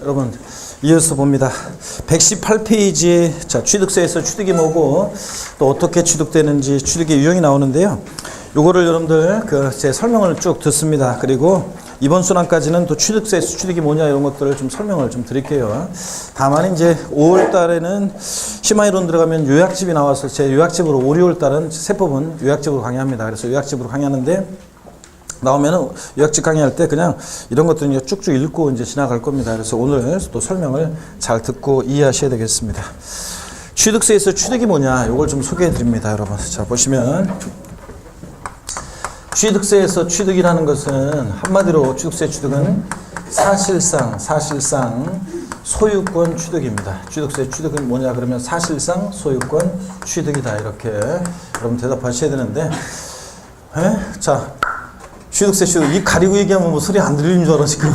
여러분 이어서 봅니다. 118페이지 자 취득세에서 취득이 뭐고 또 어떻게 취득되는지 취득의 유형이 나오는데요. 요거를 여러분들 제 설명을 쭉 듣습니다. 그리고 이번 순환까지는 또 취득세에서 취득이 뭐냐 이런 것들을 좀 설명을 좀 드릴게요. 다만 이제 5월 달에는 심화이론 들어가면 요약집이 나와서 제 요약집으로 5, 6월 달은 세법은 요약집으로 강의합니다. 그래서 요약집으로 강의하는데 나오면은 요약집 강의할 때 그냥 이런 것들은 이제 쭉쭉 읽고 이제 지나갈 겁니다. 그래서 오늘 또 설명을 잘 듣고 이해하셔야 되겠습니다. 취득세에서 취득이 뭐냐, 이걸 좀 소개해 드립니다, 여러분. 자, 보시면 취득세에서 취득이라는 것은 한마디로 취득세 취득은 사실상 소유권 취득입니다. 취득세 취득은 뭐냐 그러면 사실상 소유권 취득이다. 이렇게 여러분 대답하셔야 되는데, 자. 취득세 취득 입 가리고 얘기하면 뭐 소리 안 들리는 줄 알아 지금.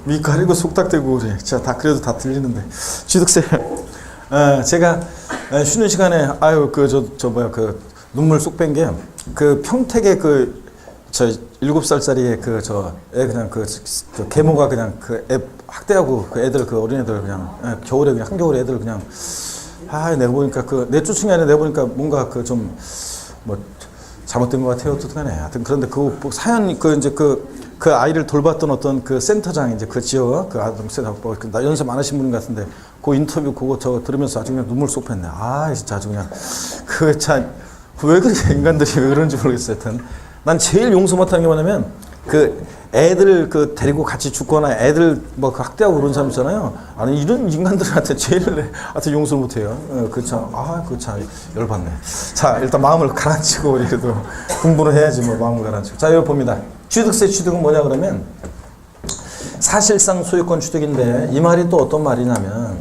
입 가리고 속닥대고 그래. 자, 다 그래도 다 들리는데 취득세. 제가 쉬는 시간에 눈물 쏙 뺀 게 평택의 7살짜리 애 그냥 계모가 그냥 애 학대하고 애들 어린애들 그냥 겨울에 그냥 한겨울에 애들 그냥 내가 보니까 내쫓은 게 아니라 내가 보니까 뭔가 좀 잘못된 것 같아요. 어떡하네. 하여튼 그런데 사연 그 아이를 돌봤던 어떤 센터장 이제 지역 아동센터 연세 많으신 분 같은데 인터뷰 그거 들으면서 아주 그냥 눈물 쏙 뺐네. 진짜 아주 그냥 왜 그래 인간들이 왜 그런지 모르겠어요. 하여튼 난 제일 용서 못하는 게 뭐냐면 애들 데리고 같이 죽거나 애들 학대하고 그런 사람 있잖아요. 아니 이런 인간들한테 제일 하여튼 용서를 못해요. 그거 참 열받네. 자, 일단 마음을 가라앉히고 우리 그래도 공부를 해야지 마음을 가라앉히고. 자, 여기 봅니다. 취득세 취득은 뭐냐 그러면 사실상 소유권 취득인데 이 말이 또 어떤 말이냐면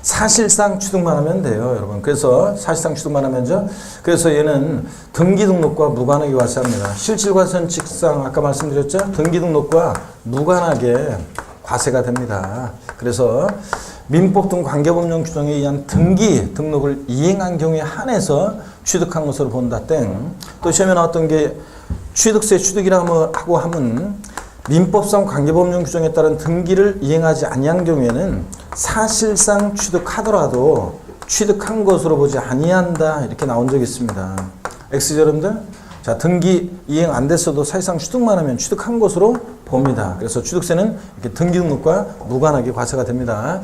사실상 취득만 하면 돼요, 여러분. 그래서 사실상 취득만 하면죠. 그래서 얘는 등기 등록과 무관하게 과세합니다. 실질과세원칙상 아까 말씀드렸죠. 등기 등록과 무관하게 과세가 됩니다. 그래서 민법 등 관계법령 규정에 의한 등기 등록을 이행한 경우에 한해서 취득한 것으로 본다. 땡. 또 시험에 나왔던 게 취득세 취득이라고 하면 민법상 관계법령 규정에 따른 등기를 이행하지 아니한 경우에는 사실상 취득하더라도 취득한 것으로 보지 아니한다. 이렇게 나온 적이 있습니다. X죠, 여러분들? 자, 등기 이행 안 됐어도 사실상 취득만 하면 취득한 것으로 봅니다. 그래서 취득세는 이렇게 등기 등록과 무관하게 과세가 됩니다.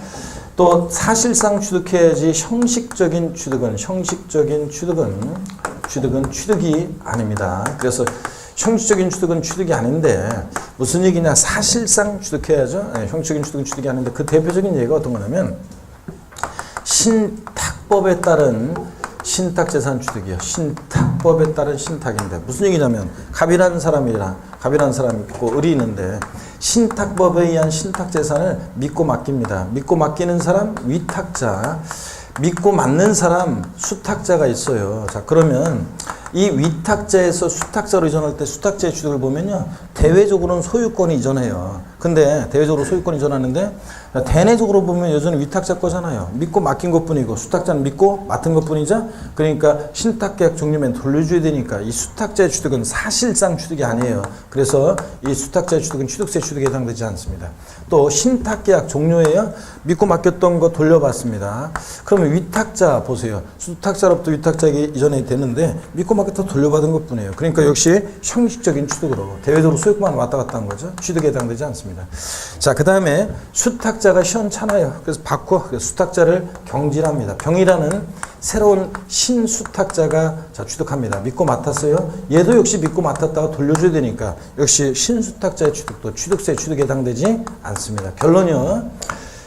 또 사실상 취득해야지 형식적인 취득은 취득이 아닙니다. 그래서 형식적인 취득은 취득이 아닌데 무슨 얘기냐, 사실상 취득해야죠. 형식적인 취득은 취득이 아닌데 그 대표적인 예가 어떤 거냐면 신탁법에 따른 신탁재산 취득이요. 신탁법에 따른 신탁인데 무슨 얘기냐면 갑이라는 사람이 있고 을이 있는데 신탁법에 의한 신탁재산을 믿고 맡깁니다. 믿고 맡기는 사람 위탁자, 믿고 맡는 사람 수탁자가 있어요. 자, 그러면 이 위탁자에서 수탁자로 이전할 때 수탁자의 취득을 보면요. 대외적으로는 소유권이 이전해요. 근데 대외적으로 소유권이 이전하는데 대내적으로 보면 여전히 위탁자 거잖아요. 믿고 맡긴 것뿐이고 수탁자는 믿고 맡은 것뿐이죠. 그러니까 신탁계약 종료면 돌려줘야 되니까 이 수탁자의 취득은 사실상 취득이 아니에요. 그래서 이 수탁자의 취득은 취득세 취득에 해당되지 않습니다. 또 신탁계약 종료예요. 믿고 맡겼던 거 돌려받습니다. 그러면 위탁자 보세요. 수탁자로부터 위탁자에게 이전이 되는데 믿고 맡겼다 돌려받은 것뿐이에요. 그러니까 역시 형식적인 취득으로 대외적으로 소유권만 왔다 갔다 한 거죠. 취득에 해당되지 않습니다. 자, 그 다음에 수탁자가 시원찮아요. 그래서 그래서 수탁자를 경질합니다. 병이라는 새로운 신수탁자가 취득합니다. 믿고 맡았어요. 얘도 역시 믿고 맡았다가 돌려줘야 되니까 역시 신수탁자의 취득도 취득세 취득에 해당되지 않습니다. 결론이요.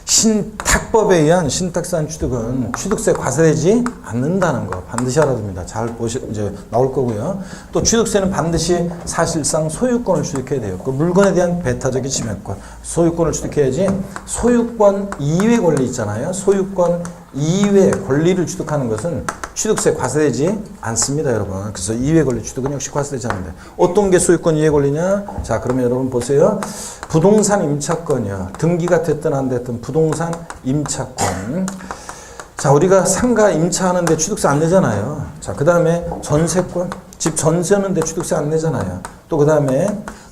신탁법에 의한 신탁산 취득은 취득세 과세되지 않는다는 거 반드시 알아둡니다. 잘 이제 나올 거고요. 또 취득세는 반드시 사실상 소유권을 취득해야 돼요. 그 물건에 대한 배타적인 침해권, 소유권을 취득해야지. 소유권 이외 권리 있잖아요. 소유권 이외 권리를 취득하는 것은 취득세 과세되지 않습니다, 여러분. 그래서 이외 권리 취득은 역시 과세되지 않는데 어떤 게 소유권 이외 권리냐? 자, 그러면 여러분 보세요. 부동산 임차권이요. 등기가 됐든 안 됐든 부동산 임차권. 자, 우리가 상가 임차하는데 취득세 안 내잖아요. 자, 그 다음에 전세권, 집 전세하는데 취득세 안 내잖아요. 또 그 다음에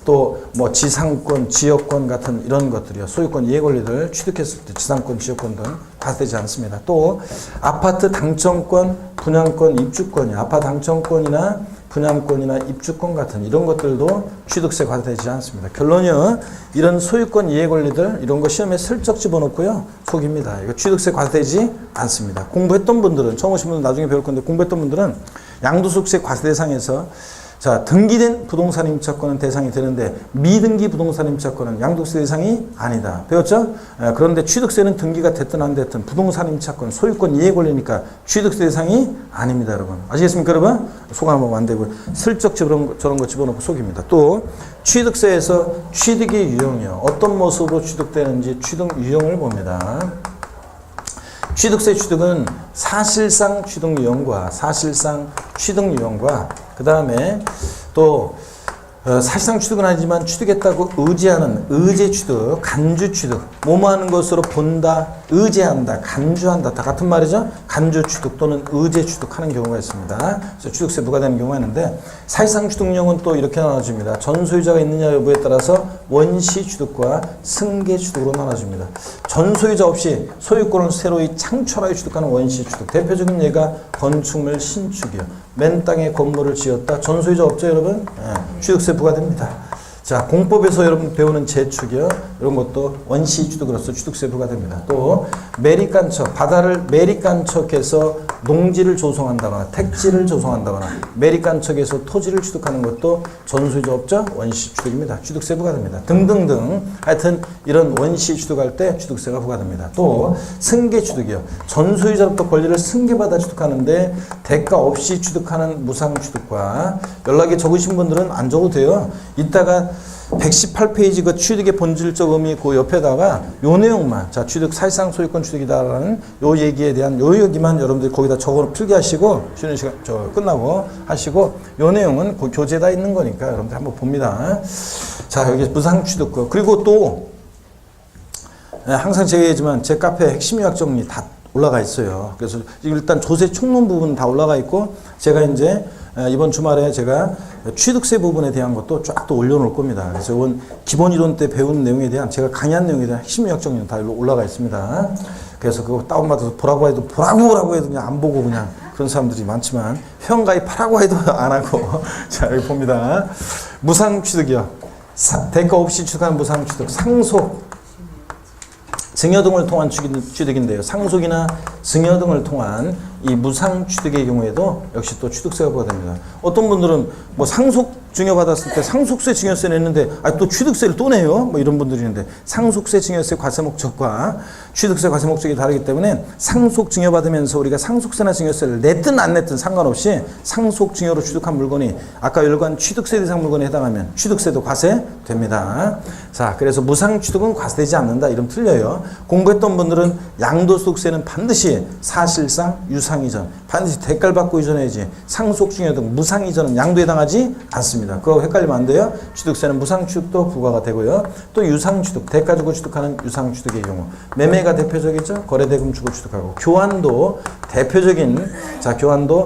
또 뭐 지상권, 지역권 같은 이런 것들이요. 소유권 이해 권리들 취득했을 때 지상권, 지역권 등 과세되지 않습니다. 또 아파트 당첨권, 분양권, 입주권이 아파트 당첨권이나 분양권이나 입주권 같은 이런 것들도 취득세 과세되지 않습니다. 결론이요. 이런 소유권 이해 권리들 이런 거 시험에 슬쩍 집어넣고요. 속입니다. 이거 취득세 과세되지 않습니다. 공부했던 분들은 처음 오신 분은 나중에 배울 건데 공부했던 분들은 양도소득세 과세 대상에서 자, 등기된 부동산 임차권은 대상이 되는데 미등기 부동산 임차권은 양도세 대상이 아니다. 배웠죠? 그런데 취득세는 등기가 됐든 안 됐든 부동산 임차권, 소유권 이해 권리니까 취득세 대상이 아닙니다, 여러분. 아시겠습니까, 여러분? 속아먹으면 안 되고요. 슬쩍 저런 거 집어넣고 속입니다. 또 취득세에서 취득의 유형이요. 어떤 모습으로 취득되는지 취득 유형을 봅니다. 취득세 취득은 사실상 취득 유형과 그 다음에 또 사실상 취득은 아니지만 취득했다고 의지하는 의제 취득, 간주 취득, 뭐뭐 하는 것으로 본다, 의제한다, 간주한다 다 같은 말이죠. 간주 취득 또는 의제 취득하는 경우가 있습니다. 그래서 취득세 부과되는 경우가 있는데 사실상 취득용은 또 이렇게 나눠집니다. 전소유자가 있느냐 여부에 따라서 원시 취득과 승계 취득으로 나눠집니다. 전소유자 없이 소유권을 새로이 창출하여 취득하는 원시 취득. 대표적인 예가 건축물 신축이요. 맨 땅에 건물을 지었다. 전소유자 없죠, 여러분? 취득세 부과됩니다. 자, 공법에서 여러분 배우는 재축이요. 이런 것도 원시 취득으로서 취득세 부과됩니다. 또 매립간척, 바다를 매립간척해서 농지를 조성한다거나 택지를 조성한다거나 매립간척해서 토지를 취득하는 것도 전소유자 없죠? 원시 취득입니다. 취득세 부과됩니다. 등등등 하여튼 이런 원시 취득할 때 취득세가 부과됩니다. 또 승계 취득이요. 전소유자로부터 권리를 승계받아 취득하는데 대가 없이 취득하는 무상 취득과 연락이 적으신 분들은 안 적어도 돼요. 이따가 118페이지 그 취득의 본질적 의미 그 옆에다가 요 내용만 자 취득 사실상 소유권 취득이다라는 요 얘기에 대한 요 얘기만 여러분들이 거기다 적어 필기하시고 쉬는 시간 저 끝나고 하시고 요 내용은 그 교재에다 있는 거니까 여러분들 한번 봅니다. 자 여기 무상 취득 그리고 또 항상 제가 얘기하지만 제 카페에 핵심 요약 정리 다 올라가 있어요. 그래서 일단 조세 총론 부분 다 올라가 있고 제가 이제 이번 주말에 제가 취득세 부분에 대한 것도 쫙 또 올려놓을 겁니다. 그래서 이번 기본 이론 때 배운 내용에 대한 제가 강의한 내용에 대한 핵심 요약 정리는 다 올라가 있습니다. 그래서 그거 다운받아서 보라고 해도 그냥 안 보고 그냥 그런 사람들이 많지만 회원가입하라고 해도 안 하고 자 여기 봅니다. 무상 취득이요. 대가 없이 취득하는 무상 취득 상속 증여 등을 통한 취득인데요. 상속이나 증여 등을 통한 이 무상 취득의 경우에도 역시 또 취득세가 부과됩니다. 어떤 분들은 뭐 상속 증여 받았을 때 상속세 증여세 냈는데 또 취득세를 또 내요. 뭐 이런 분들이 있는데 상속세 증여세 과세 목적과 취득세 과세 목적이 다르기 때문에 상속 증여 받으면서 우리가 상속세나 증여세를 냈든 안 냈든 상관없이 상속 증여로 취득한 물건이 아까 열관 취득세 대상 물건에 해당하면 취득세도 과세됩니다. 자, 그래서 무상 취득은 과세되지 않는다. 이름 틀려요. 공부했던 분들은 양도소득세는 반드시 사실상 유상이전 반드시 대가를 받고 이전해야지 상속 증여 등 무상 이전은 양도에 해당하지 않습니다. 그거 헷갈리면 안 돼요. 취득세는 무상 취득도 부과가 되고요. 또 유상 취득, 대가 주고 취득하는 유상 취득의 경우 매매가 대표적이죠. 거래대금 주고 취득하고 교환도 대표적인 자 교환도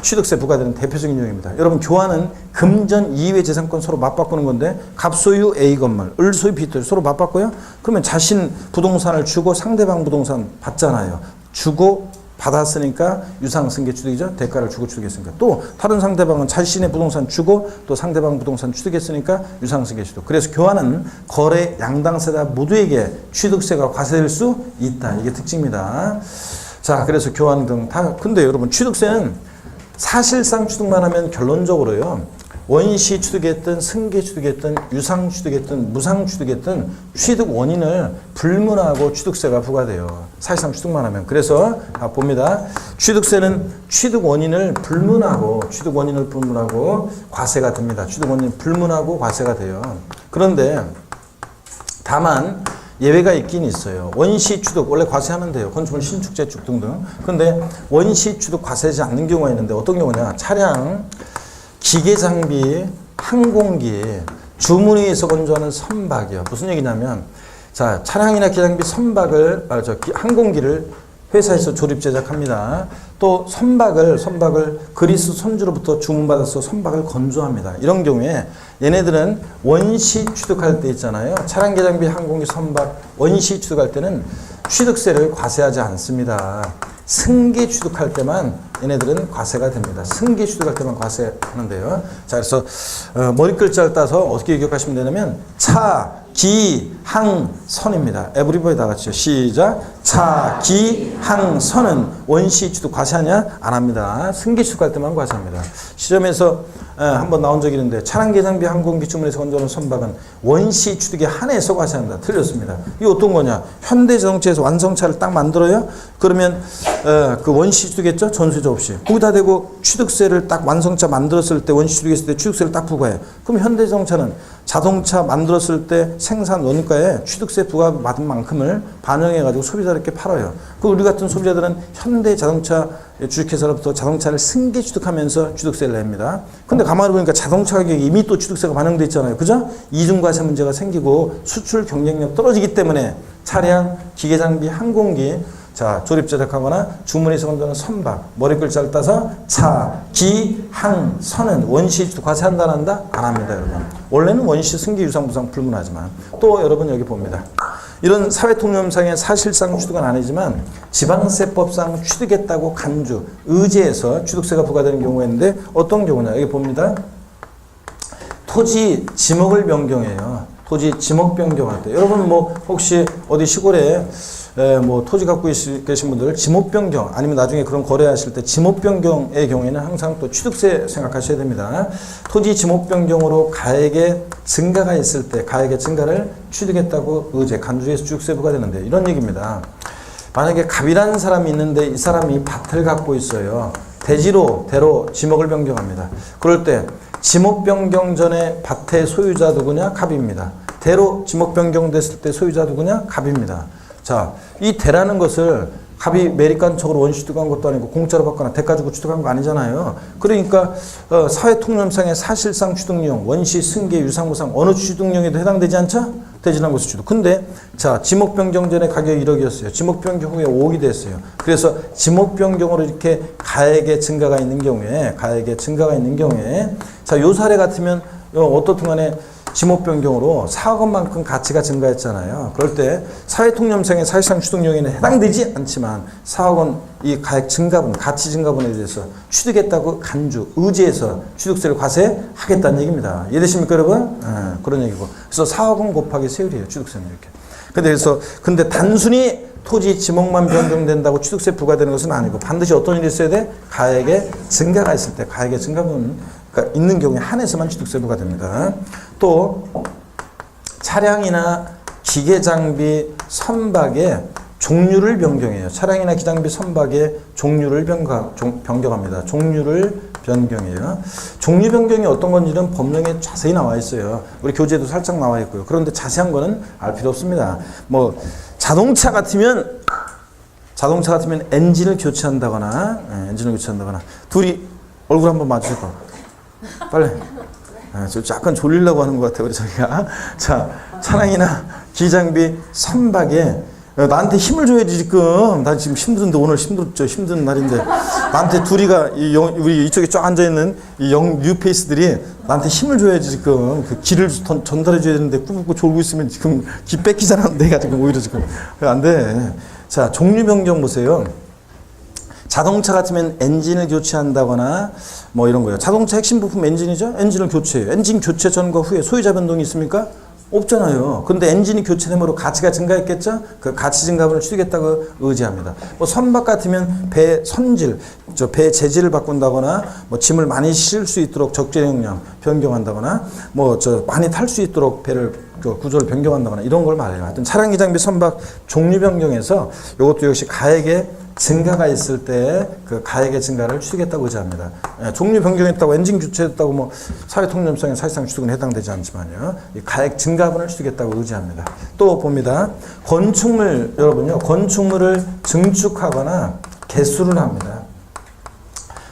취득세 부과되는 대표적인 유형입니다. 여러분 교환은 금전 이외 재산권 서로 맞바꾸는 건데 갑소유 A 건물, 을소유 B 토지 서로 맞바꿔요. 그러면 자신 부동산을 주고 상대방 부동산 받잖아요. 주고 받았으니까 유상승계 취득이죠. 대가를 주고 취득했으니까. 또 다른 상대방은 자신의 부동산 주고 또 상대방 부동산 취득했으니까 유상승계 취득. 그래서 교환은 거래 양당세다 모두에게 취득세가 과세될 수 있다. 이게 특징입니다. 자, 그래서 교환 등 다. 근데 여러분 취득세는 사실상 취득만 하면 결론적으로요. 원시 취득했든 승계 취득했든 유상 취득했든 무상 취득했든 취득 원인을 불문하고 취득세가 부과돼요. 사실상 취득만 하면. 그래서 봅니다. 취득세는 취득 원인을 불문하고 과세가 됩니다. 취득 원인을 불문하고 과세가 돼요. 그런데 다만 예외가 있긴 있어요. 원시 취득 원래 과세하면 돼요. 건축물 신축, 재축 등등. 근데 원시 취득 과세하지 않는 경우가 있는데 어떤 경우냐? 차량, 기계 장비, 항공기, 주문위에서 건조하는 선박이요. 무슨 얘기냐면 자 차량이나 기계 장비 선박을 항공기를 회사에서 조립 제작합니다. 또 선박을 그리스 선주로부터 주문받아서 선박을 건조합니다. 이런 경우에 얘네들은 원시 취득할 때 있잖아요. 차량계 장비 항공기 선박 원시 취득할 때는 취득세를 과세하지 않습니다. 승계 취득할 때만 얘네들은 과세가 됩니다. 승계 취득할 때만 과세하는데요. 자, 그래서 머리글자를 따서 어떻게 기억하시면 되냐면 차, 기, 항, 선입니다. 에브리버디 다 같이요. 시작. 차, 기, 항, 선은 원시 취득 과세하냐? 안 합니다. 승계 취득할 때만 과세합니다. 시험에서 한번 나온 적이 있는데 차량계 장비 항공기 주문에서 건조하는 선박은 원시 취득에 한해서 과세한다. 틀렸습니다. 이게 어떤 거냐? 현대자동차에서 완성차를 딱 만들어요. 그러면 그 원시 취득했죠? 전세조 없이. 거기다 대고 취득세를 딱 완성차 만들었을 때 원시 취득했을 때 취득세를 딱 부과해. 그럼 현대자동차는 자동차 만들었을 때 생산 원가에 취득세 부과받은 만큼을 반영해가지고 소비자들께 팔아요. 그 우리 같은 소비자들은 현대자동차 주식회사로부터 자동차를 승계 취득하면서 취득세를 냅니다. 근데 가만히 보니까 자동차 가격이 이미 또 취득세가 반영돼 있잖아요. 그죠? 이중과세 문제가 생기고 수출 경쟁력 떨어지기 때문에 차량, 기계장비, 항공기 자, 조립 제작하거나 주문해서 건조하는 선박, 머리글자를 따서 차, 기, 항, 선은 원시 취득 과세한다 안 한다? 안 합니다, 여러분. 원래는 원시 승계 유상 부상 불문하지만 또 여러분 여기 봅니다. 이런 사회통념상의 사실상 취득은 아니지만 지방세법상 취득했다고 간주, 의제해서 취득세가 부과되는 경우가 있는데 어떤 경우냐? 여기 봅니다. 토지 지목을 변경해요. 토지 지목 변경할 때 여러분 뭐 혹시 어디 시골에 뭐 토지 갖고 계신 분들 지목 변경 아니면 나중에 그런 거래하실 때 지목 변경의 경우에는 항상 또 취득세 생각하셔야 됩니다. 토지 지목 변경으로 가액의 증가가 있을 때 가액의 증가를 취득했다고 의제 간주해서 취득세 부과되는데 이런 얘기입니다. 만약에 갑이라는 사람이 있는데 이 사람이 밭을 갖고 있어요. 대지로 대로 지목을 변경합니다. 그럴 때 지목 변경 전에 밭의 소유자 누구냐? 갑입니다. 대로 지목 변경됐을 때 소유자 누구냐? 갑입니다. 자, 이 대라는 것을 갑이 매립간척으로 원시 취득한 것도 아니고 공짜로 받거나 대가 주고 취득한 거 아니잖아요. 그러니까 사회통념상의 사실상 취득령, 원시, 승계, 유상무상 어느 취득령에도 해당되지 않죠? 대지난 것의 취득. 근데 자, 지목 변경 전에 가격이 1억이었어요. 지목 변경 후에 5억이 됐어요. 그래서 지목 변경으로 이렇게 가액의 증가가 있는 경우에 자, 요 사례 같으면 어떻든 간에 지목 변경으로 4억 원만큼 가치가 증가했잖아요. 그럴 때 사회통념상의 사실상 취득령에는 해당되지 않지만 4억 원 이 가액 증가분, 가치 증가분에 대해서 취득했다고 간주, 의지해서 취득세를 과세하겠다는 얘기입니다. 이해되십니까, 여러분? 그런 얘기고. 그래서 4억 원 곱하기 세율이에요, 취득세는 이렇게. 근데 단순히 토지 지목만 변경된다고 취득세 부과되는 것은 아니고 반드시 어떤 일이 있어야 돼? 가액의 증가가 있을 때, 가액의 증가분 그러니까 있는 경우에 한해서만 취득세 부과됩니다. 또 차량이나 기계 장비 선박의 종류를 변경해요. 차량이나 기장비 선박의 종류를 변경합니다. 종류를 변경해요. 종류 변경이 어떤 건지는 법령에 자세히 나와 있어요. 우리 교재에도 살짝 나와 있고요. 그런데 자세한 거는 알 필요 없습니다. 뭐 자동차 같으면 엔진을 교체한다거나 둘이 얼굴 한번 맞추고 빨리. 저 약간 졸리려고 하는 것 같아요, 우리 저기가. 자, 차량이나 기장비 선박에 나한테 힘을 줘야지 지금. 나 지금 힘든데 오늘 힘든 날인데 나한테 둘이가 우리 이쪽에 쫙 앉아 있는 이 뉴페이스들이 나한테 힘을 줘야지 지금. 그 기를 전달해 줘야 되는데 꾸벅꾸 졸고 있으면 지금 기 뺏기잖아. 내가 지금 오히려 지금 안 돼. 자, 종류 변경 보세요. 자동차 같으면 엔진을 교체한다거나 뭐 이런 거예요. 자동차 핵심 부품 엔진이죠. 엔진을 교체해요. 엔진 교체 전과 후에 소유자 변동이 있습니까? 없잖아요. 근데 엔진이 교체됨으로 가치가 증가했겠죠? 그 가치 증가분을 취득했다고 의지합니다. 뭐 선박 같으면 배 선질, 배 재질을 바꾼다거나 뭐 짐을 많이 실 수 있도록 적재용량 변경한다거나 뭐 많이 탈 수 있도록 배를 구조를 변경한다거나 이런 걸 말해요. 하여튼 차량 기장비 선박 종류 변경에서 이것도 역시 가액의 증가가 있을 때 그 가액의 증가를 취득했다고 의지합니다. 종류 변경했다고 엔진 교체했다고 뭐 사회통념상의 사실상 취득은 해당되지 않지만요. 이 가액 증가분을 취득했다고 의지합니다. 또 봅니다. 건축물 여러분요. 건축물을 증축하거나 개수를 합니다.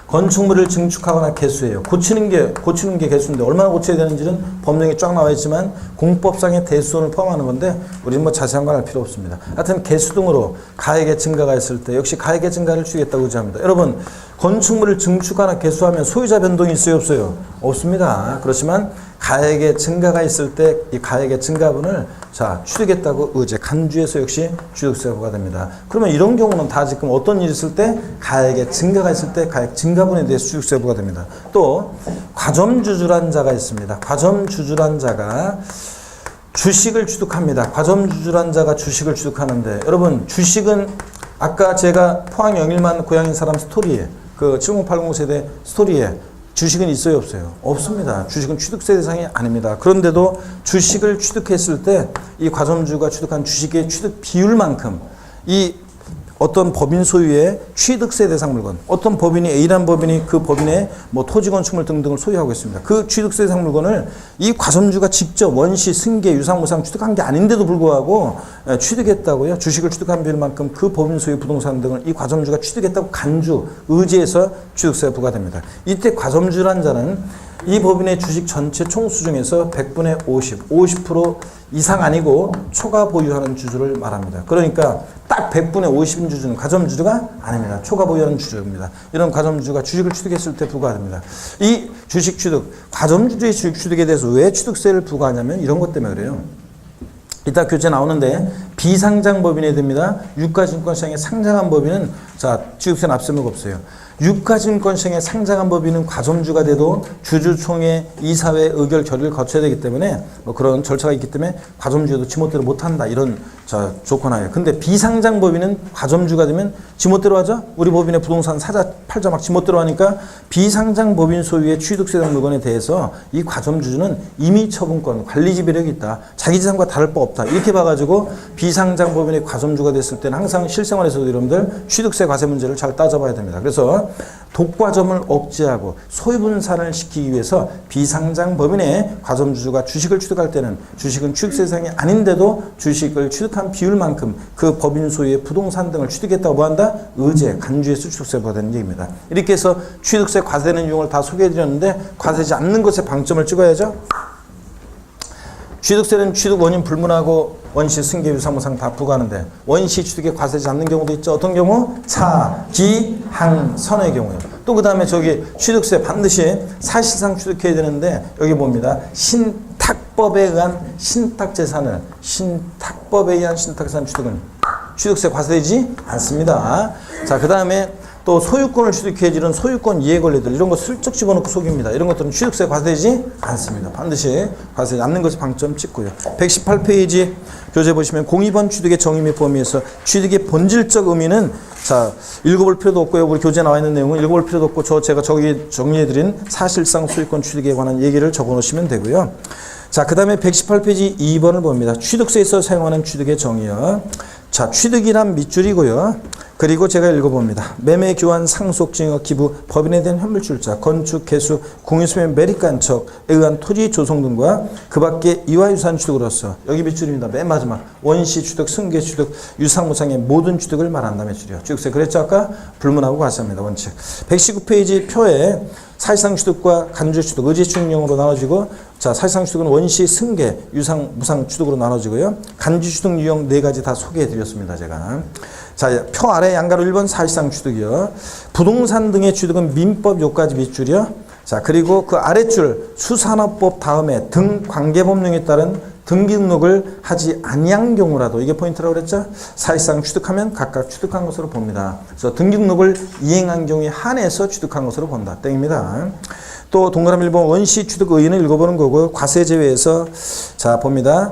건축물을 증축하거나 개수해요. 고치는 게 개수인데 얼마나 고쳐야 되는지는 법령에 쫙 나와 있지만 공법상의 대수원을 포함하는 건데 우리는 뭐 자세한 건 알 필요 없습니다. 하여튼 개수 등으로 가액의 증가가 있을 때 역시 가액의 증가를 주겠다고 의지합니다. 여러분 건축물을 증축하거나 개수하면 소유자 변동이 있어요 없어요? 없습니다. 그렇지만 가액의 증가가 있을 때 이 가액의 증가분을 취득했다고 간주해서 역시 취득세가 부과됩니다. 그러면 이런 경우는 다 지금 어떤 일이 있을 때 가액의 증가가 있을 때 가액 증가분에 대해서 취득세가 부과됩니다. 또 과점주주란 자가 있습니다. 과점주주란 자가 주식을 취득합니다. 과점주주란 자가 주식을 취득하는데 여러분 주식은 아까 제가 포항 영일만 고향인 사람 스토리에 그 7080 세대 스토리에 주식은 있어요 없어요? 없습니다. 주식은 취득세 대상이 아닙니다. 그런데도 주식을 취득했을 때 이 과점주가 취득한 주식의 취득 비율만큼 이 어떤 법인 소유의 취득세 대상 물건, 어떤 법인이 A라는 법인이 그 법인의 뭐 토지 건축물 등등을 소유하고 있습니다. 그 취득세 대상 물건을 이 과점주가 직접 원시, 승계, 유상무상 취득한 게 아닌데도 불구하고 취득했다고요. 주식을 취득한 비율만큼 그 법인 소유 부동산 등을 이 과점주가 취득했다고 간주, 의지해서 취득세가 부과됩니다. 이때 과점주란 자는 이 법인의 주식 전체 총수 중에서 100분의 50% 이상 아니고 초과 보유하는 주주를 말합니다. 그러니까 딱 100분의 50인 주주는 과점주주가 아닙니다. 초과 보유하는 주주입니다. 이런 과점주주가 주식을 취득했을 때 부과됩니다. 이 주식 취득, 과점주주의 주식 취득에 대해서 왜 취득세를 부과하냐면 이런 것 때문에 그래요. 이따 교재 나오는데 비상장 법인에 됩니다. 유가증권시장에 상장한 법인은 취득세는 앞세무가 없어요. 유가증권시장에 상장한 법인은 과점주가 돼도 주주총회 이사회 의결 결의를 거쳐야 되기 때문에 뭐 그런 절차가 있기 때문에 과점주에도 지멋대로 못한다 이런 조건하에. 근데 비상장 법인은 과점주가 되면 지멋대로 하죠. 우리 법인의 부동산 사자 팔자 막 지멋대로 하니까 비상장 법인 소유의 취득세 등 물건에 대해서 이 과점주주는 임의처분권, 관리지배력이 있다. 자기 재산과 다를 바 없다. 이렇게 봐가지고 비상장 법인의 과점주가 됐을 때는 항상 실생활에서도 여러분들 취득세 과세 문제를 잘 따져봐야 됩니다. 그래서 독과점을 억제하고 소유분산을 시키기 위해서 비상장 법인의 과점주주가 주식을 취득할 때는 주식은 취득세 대상이 아닌데도 주식을 취득한 비율만큼 그 법인 소유의 부동산 등을 취득했다고 뭐한다? 의제, 간주해서 취득세 부과되는 얘기입니다. 이렇게 해서 취득세 과세되는 유형을 다 소개해드렸는데 과세되지 않는 것에 방점을 찍어야죠. 취득세는 취득 원인 불문하고 원시, 승계, 유상무상 다 부과하는데 원시 취득에 과세되지 않는 경우도 있죠. 어떤 경우? 차, 기, 항, 선의 경우요. 또 그 다음에 취득세 반드시 사실상 취득해야 되는데 여기 봅니다. 신탁법에 의한 신탁재산을 신탁법에 의한 신탁재산 취득은 취득세 과세되지 않습니다. 자, 그 다음에 또 소유권을 취득해지는 소유권 이해 권리들 이런 거 슬쩍 집어넣고 속입니다. 이런 것들은 취득세 과세되지 않습니다. 반드시 과세되지 않는 것에 방점 찍고요. 118페이지 교재 보시면 공의번 취득의 정의 및 범위에서 취득의 본질적 의미는 읽어볼 필요도 없고요. 우리 교재에 나와 있는 내용은 읽어볼 필요도 없고 제가 저기 정리해드린 사실상 소유권 취득에 관한 얘기를 적어놓으시면 되고요. 자, 그 다음에 118페이지 2번을 봅니다. 취득세에서 사용하는 취득의 정의요. 자, 취득이란 밑줄이고요. 그리고 제가 읽어봅니다. 매매, 교환, 상속, 증여, 기부, 법인에 대한 현물출자, 건축, 개수, 공유수의 매립간척에 의한 토지 조성 등과 그 밖에 이화유산 취득으로서 여기 밑줄입니다. 맨 마지막 원시 취득, 승계 취득, 유상무상의 모든 취득을 말한다. 밑줄이요. 취득세 그랬죠 아까? 불문하고 과세합니다. 원칙. 119페이지 표에 사실상 취득과 간주 취득, 의제 취득용으로 나눠지고 사실상 취득은 원시, 승계, 유상, 무상 취득으로 나눠지고요. 간주 취득 유형 4가지 다 소개해드렸습니다. 제가. 표 아래 양가로 1번 사실상 취득이요. 부동산 등의 취득은 민법 요까지 밑줄이요. 그리고 그 아랫줄 수산업법 다음에 등 관계법령에 따른 등기 등록을 하지 아니한 경우라도 이게 포인트라고 그랬죠? 사실상 취득하면 각각 취득한 것으로 봅니다. 그래서 등기 등록을 이행한 경우에 한해서 취득한 것으로 본다. 땡입니다. 또 동그라미 1번 원시 취득 의의는 읽어보는 거고 과세 제외에서 봅니다.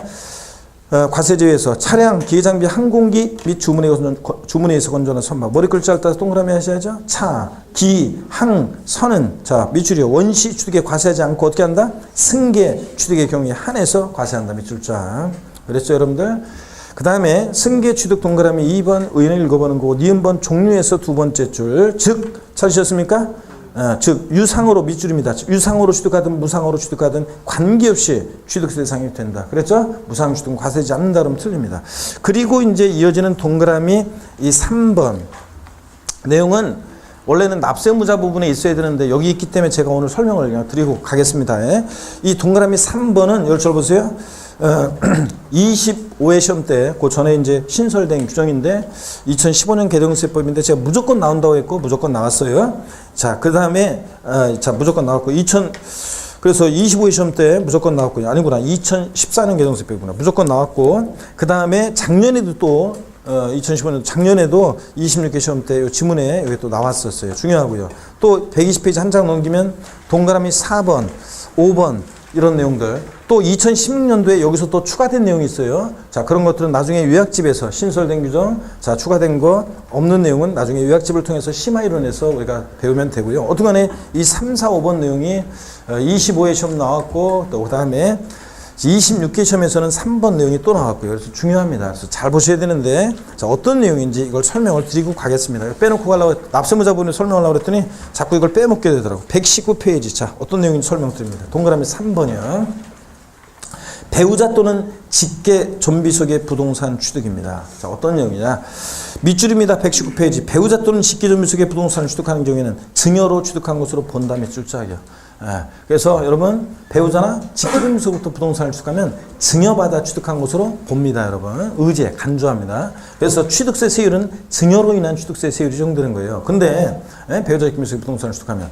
과세 제외에서 차량, 기계장비, 항공기 및 주문에 의해서 건조한 선박. 머리 글자를 따서 동그라미 하셔야죠. 차, 기, 항, 선은 밑줄이요. 원시 취득에 과세하지 않고 어떻게 한다? 승계 취득의 경우에 한해서 과세한다. 밑줄자. 그랬죠 여러분들? 그 다음에 승계 취득 동그라미 2번 의의는 읽어보는 거고 니은번 종류에서 두 번째 줄. 즉 찾으셨습니까? 즉 유상으로 밑줄입니다. 유상으로 취득하든 무상으로 취득하든 관계없이 취득세 대상이 된다. 그랬죠? 무상 취득은 과세되지 않는다 그러면 틀립니다. 그리고 이제 이어지는 동그라미 이 3번 내용은 원래는 납세무자 부분에 있어야 되는데 여기 있기 때문에 제가 오늘 설명을 그냥 드리고 가겠습니다. 예. 이 동그라미 3번은 이걸 잘 보세요. 25회 시험 때, 그 전에 이제 신설된 규정인데 2015년 개정세법인데 제가 무조건 나온다고 했고 무조건 나왔어요. 자, 그 다음에 자 무조건 나왔고 그래서 25회 시험 때 무조건 나왔고요. 아니구나. 2014년 개정세법이구나. 무조건 나왔고 그 다음에 작년에도 또 2015년 작년에도 26회 시험 때 이 지문에 여기 또 나왔었어요. 중요하고요. 또 120페이지 한 장 넘기면 동그라미 4번, 5번 이런 내용들 또 2016년도에 여기서 또 추가된 내용이 있어요. 자, 그런 것들은 나중에 요약집에서 신설된 규정, 자, 추가된 거 없는 내용은 나중에 요약집을 통해서 심화 이론에서 우리가 배우면 되고요. 어쨌간에 이 3, 4, 5번 내용이 25회 시험 나왔고 또 그다음에 26회 시험에서는 3번 내용이 또 나왔고요. 그래서 중요합니다. 그래서 잘 보셔야 되는데 자, 어떤 내용인지 이걸 설명을 드리고 가겠습니다. 빼놓고 가려고 납세무자 부분을 설명하려고 그랬더니 자꾸 이걸 빼먹게 되더라고요. 119페이지. 자, 어떤 내용인지 설명드립니다. 동그라미 3번이요. 배우자 또는 직계 좀비 속의 부동산 취득입니다. 자, 어떤 내용이냐. 밑줄입니다. 119페이지. 배우자 또는 직계 좀비 속의 부동산을 취득하는 경우에는 증여로 취득한 것으로 본다며 출제하여. 그래서 여러분 배우자나 직계 좀비 속부터 부동산을 취득하면 증여받아 취득한 것으로 봅니다. 여러분 의제 간주합니다. 그래서 취득세 세율은 증여로 인한 취득세 세율이 적용되는 거예요. 근데 배우자 직계 좀비 속의 부동산을 취득하면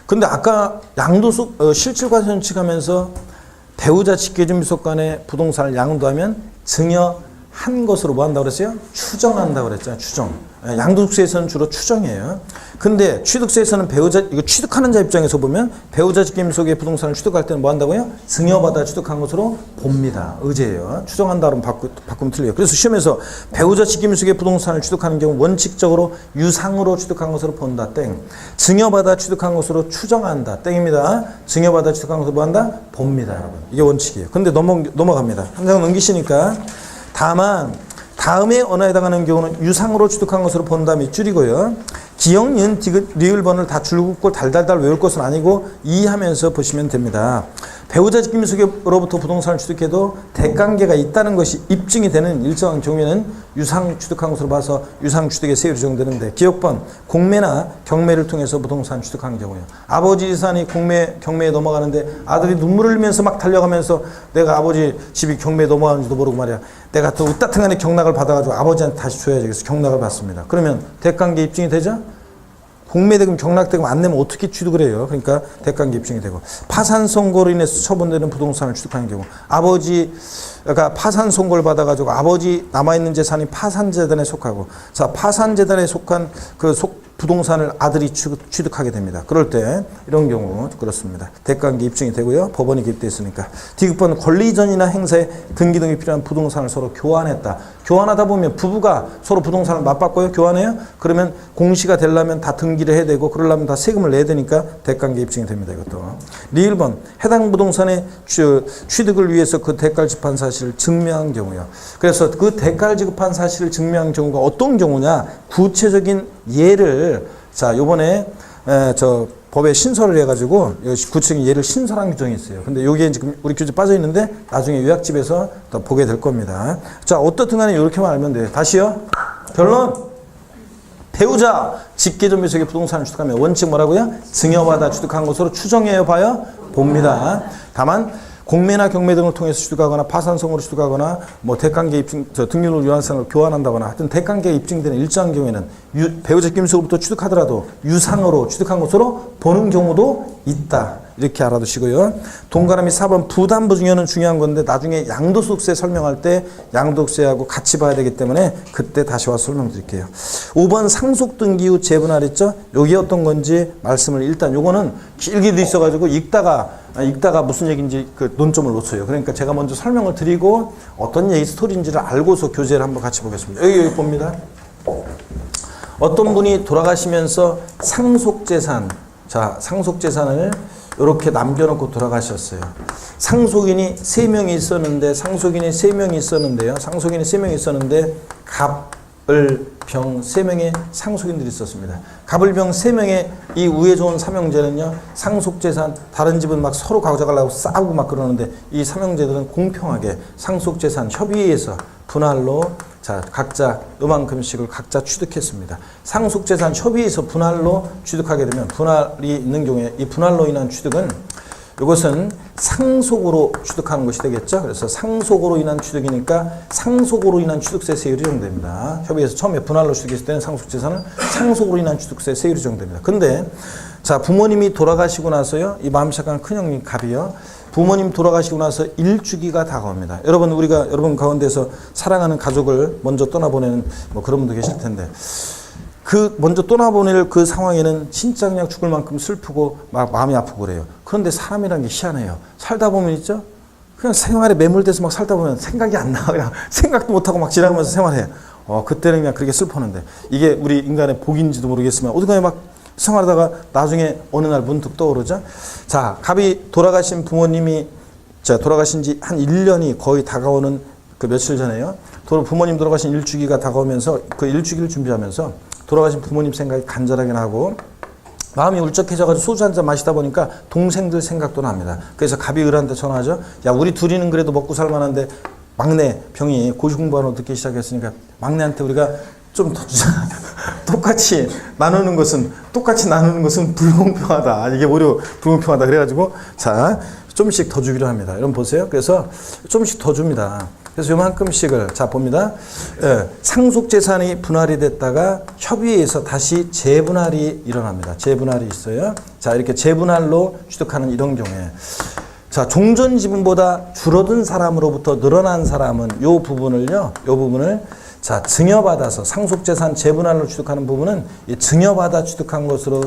근데 아까 양도소 실질과세 취득하면서 배우자 직계존비속 간의 부동산을 양도하면 증여한 것으로 뭐 한다고 그랬어요? 추정한다고 그랬잖아요. 추정. 양도세에서는 주로 추정이에요. 근데 취득세에서는 배우자, 이거 취득하는 자 입장에서 보면 배우자 직계존비속의 부동산을 취득할 때는 뭐 한다고요? 증여받아 취득한 것으로 봅니다. 의제예요. 추정한다 그러면 바꾸면 틀려요. 그래서 시험에서 배우자 직계존비속의 부동산을 취득하는 경우 원칙적으로 유상으로 취득한 것으로 본다. 땡. 증여받아 취득한 것으로 추정한다. 땡입니다. 증여받아 취득한 것으로 뭐 한다? 봅니다. 여러분. 이게 원칙이에요. 근데 넘어갑니다. 한 장 넘기시니까 다만 다음에 언어에 해당하는 경우는 유상으로 취득한 것으로 본다 밑줄이고요. 기역, 니은, 디귿, 리을, 번을 다 줄긋고 달달달 외울 것은 아니고 이해하면서 보시면 됩니다. 배우자 직계존비속으로부터 부동산을 취득해도 대관계가 있다는 것이 입증이 되는 일정한 경우에는 유상 취득한 것으로 봐서 유상 취득의 세율이 적용되는데 기역번, 공매나 경매를 통해서 부동산 취득한 경우요. 아버지 재산이 경매에 넘어가는데 아들이 눈물을 흘리면서 막 달려가면서 내가 아버지 집이 경매에 넘어가는지도 모르고 말이야. 내가 또 으따튼간에 경락을 받아가지고 아버지한테 다시 줘야지. 그래서 경락을 받습니다. 그러면 대관계 입증이 되죠? 공매대금, 경락대금 안 내면 어떻게 취득을 해요? 그러니까 대관계 입증이 되고 파산 선고로 인해서 처분되는 부동산을 취득하는 경우 아버지가 파산 선고를 받아가지고 아버지 남아있는 재산이 파산재단에 속하고 자 파산재단에 속한 부동산을 아들이 취득하게 됩니다. 그럴 때 이런 경우 그렇습니다. 대관계 입증이 되고요. 법원이 개입되어 있으니까. 디귿번 권리 이전이나 행사에 등기 등이 필요한 부동산을 서로 교환했다. 교환하다 보면 부부가 서로 부동산을 맞바꿔요. 교환해요. 그러면 공시가 되려면 다 등기를 해야 되고 그러려면 다 세금을 내야 되니까 대관계 입증이 됩니다. 이것도. 리을번 해당 부동산의 취득을 위해서 그 대가를 지급한 사실을 증명한 경우요. 그래서 그 대가를 지급한 사실을 증명한 경우가 어떤 경우냐. 구체적인 예를 자 요번에 법에 신설을 해가지고 구체적인 예를 신설한 규정이 있어요. 근데 여기에 지금 우리 교재 빠져 있는데 나중에 요약집에서 더 보게 될 겁니다. 자 어떻든 간에 이렇게만 알면 돼요. 다시요. 결론. 배우자 직계존비속의 부동산을 취득하면 원칙 뭐라고요? 증여받아 취득한 것으로 추정해요 봐요? 봅니다. 다만 공매나 경매 등을 통해서 취득하거나 파산성으로 취득하거나 뭐 대관계 입증, 등기물 유한상을 교환한다거나 하여튼 대관계가 입증되는 일정한 경우에는 배우자 직계존비속으로부터 취득하더라도 유상으로 취득한 것으로 보는 경우도 있다. 이렇게 알아두시고요. 동그라미 4번 부담부 증여는 중요한 건데 나중에 양도소득세 설명할 때 양도세하고 같이 봐야 되기 때문에 그때 다시 와서 설명드릴게요. 5번 상속등기 후 재분할 했죠? 여기 어떤 건지 말씀을 일단 요거는 길게 돼 있어가지고 읽다가 무슨 얘기인지 그 논점을 놓쳐요. 그러니까 제가 먼저 설명을 드리고 어떤 얘기 스토리인지를 알고서 교재를 한번 같이 보겠습니다. 여기 봅니다. 어떤 분이 돌아가시면서 상속재산, 자 상속재산을 이렇게 남겨놓고 돌아가셨어요. 상속인이 3명이 있었는데 상속인이 3명이 있었는데 갑을 병 3명의 상속인들이 있었습니다. 갑을병 3명의 이 우애 좋은 삼형제는요 상속재산 다른 집은 막 서로 가져가려고 싸우고 막 그러는데 이 삼형제들은 공평하게 상속재산 협의회에서 분할로 자, 각자 요만큼씩을 각자 취득했습니다. 상속재산 협의에서 분할로 취득하게 되면 분할이 있는 경우에 이 분할로 인한 취득은 이것은 상속으로 취득하는 것이 되겠죠. 그래서 상속으로 인한 취득이니까 상속으로 인한 취득세 세율이 적용됩니다. 협의에서 처음에 분할로 취득했을 때는 상속재산은 상속으로 인한 취득세 세율이 적용됩니다. 근데 자, 부모님이 돌아가시고 나서요, 이 마음 착한 큰형님 갑이요, 부모님 돌아가시고 나서 일주기가 다가옵니다. 여러분, 우리가 여러분 가운데서 사랑하는 가족을 먼저 떠나보내는 뭐 그런 분도 계실 텐데, 그 먼저 떠나보낼 그 상황에는 진짜 그냥 죽을 만큼 슬프고 막 마음이 아프고 그래요. 그런데 사람이란 게 희한해요. 살다 보면 있죠? 그냥 생활에 매몰돼서 막 살다 보면 생각이 안 나. 그냥 생각도 못하고 막 지나가면서 생활해요. 그때는 그냥 그렇게 슬퍼하는데, 이게 우리 인간의 복인지도 모르겠지만 어디가 막 생활하다가 나중에 어느 날 문득 떠오르죠. 자, 갑이 돌아가신 부모님이 돌아가신 지 한 1년이 거의 다가오는 그 며칠 전에요. 부모님 돌아가신 일주기가 다가오면서 그 일주기를 준비하면서 돌아가신 부모님 생각이 간절하게 나고 마음이 울적해져가지고 소주 한잔 마시다 보니까 동생들 생각도 납니다. 그래서 갑이 을한테 전화하죠. 야, 우리 둘이는 그래도 먹고 살만한데 막내 병이 고시공부하러 듣기 시작했으니까 막내한테 우리가 좀 더 주자. 똑같이 나누는 것은 불공평하다. 이게 오히려 불공평하다. 그래가지고 자, 좀씩 더 주기로 합니다. 여러분 보세요. 그래서 좀씩 더 줍니다. 그래서 요만큼씩을 자 봅니다. 상속재산이 분할이 됐다가 협의에서 다시 재분할이 일어납니다. 재분할이 있어요. 자, 이렇게 재분할로 취득하는 이런 경우에 자, 종전지분보다 줄어든 사람으로부터 늘어난 사람은 요 부분을 자, 증여받아서 상속재산 재분할로 취득하는 부분은 이 증여로 취득한 것으로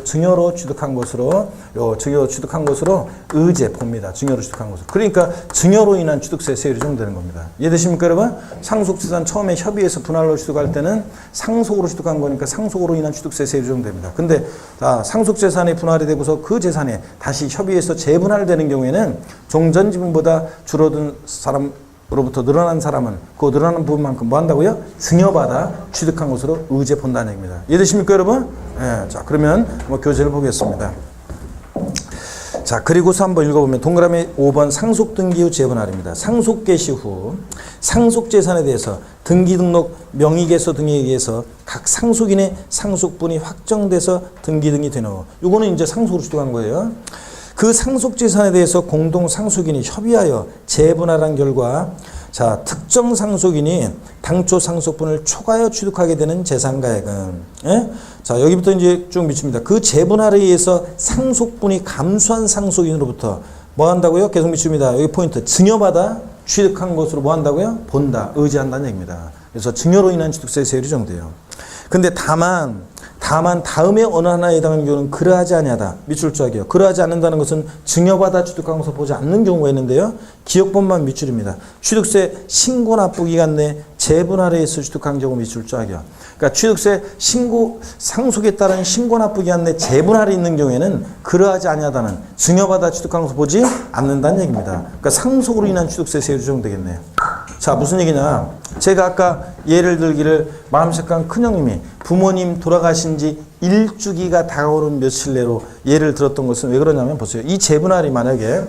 의제 봅니다. 증여로 취득한 것으로. 그러니까 증여로 인한 취득세 세율이 적용되는 겁니다. 이해되십니까, 여러분? 상속재산 처음에 협의해서 분할로 취득할 때는 상속으로 취득한 거니까 상속으로 인한 취득세 세율이 적용됩니다. 근데 상속재산이 분할이 되고서 그 재산이 다시 협의해서 재분할되는 경우에는 종전지분보다 줄어든 사람으로부터 늘어난 사람은 그 늘어나는 부분만큼 뭐 한다고요? 증여받아 취득한 것으로 의제 본다는 얘기입니다. 이해되십니까, 여러분? 자, 그러면 교재를 보겠습니다. 자, 그리고서 한번 읽어보면 동그라미 5번 상속등기 후 재분할입니다. 상속 개시 후 상속재산에 대해서 등기등록 명의개서 등에 의해서 각 상속인의 상속분이 확정돼서 등기 등이 되는 거. 요거는 이제 상속으로 취득한 거예요. 그 상속재산에 대해서 공동 상속인이 협의하여 재분할한 결과 자, 특정 상속인이 당초 상속분을 초과하여 취득하게 되는 재산가액은 자, 여기부터 이제 쭉 미칩니다. 그 재분할에 의해서 상속분이 감소한 상속인으로부터 뭐 한다고요? 계속 미칩니다. 여기 포인트. 증여받아 취득한 것으로 뭐 한다고요? 본다. 의지한다는 얘기입니다. 그래서 증여로 인한 취득세 세율이 정돼요. 근데 다만 다음에 어느 하나에 해당하는 경우는 그러하지 아니하다. 밑줄짝이요. 그러하지 않는다는 것은 증여받아 취득한 것을 보지 않는 경우가 있는데요. 기억법만 밑줄입니다. 취득세 신고 납부 기간 내 재분할에 의해서 취득한 경우 밑줄짝이요. 그러니까 취득세 상속에 따른 신고 납부 기간 내 재분할이 있는 경우에는 그러하지 아니하다는 증여받아 취득한 것을 보지 않는다는 얘기입니다. 그러니까 상속으로 인한 취득세 세율이 적용되겠네요. 자, 무슨 얘기냐. 제가 아까 예를 들기를 마음 착한 큰형님이 부모님 돌아가신 지 일주기가 다가오는 며칠 내로 예를 들었던 것은 왜 그러냐면 보세요. 이 재분할이 만약에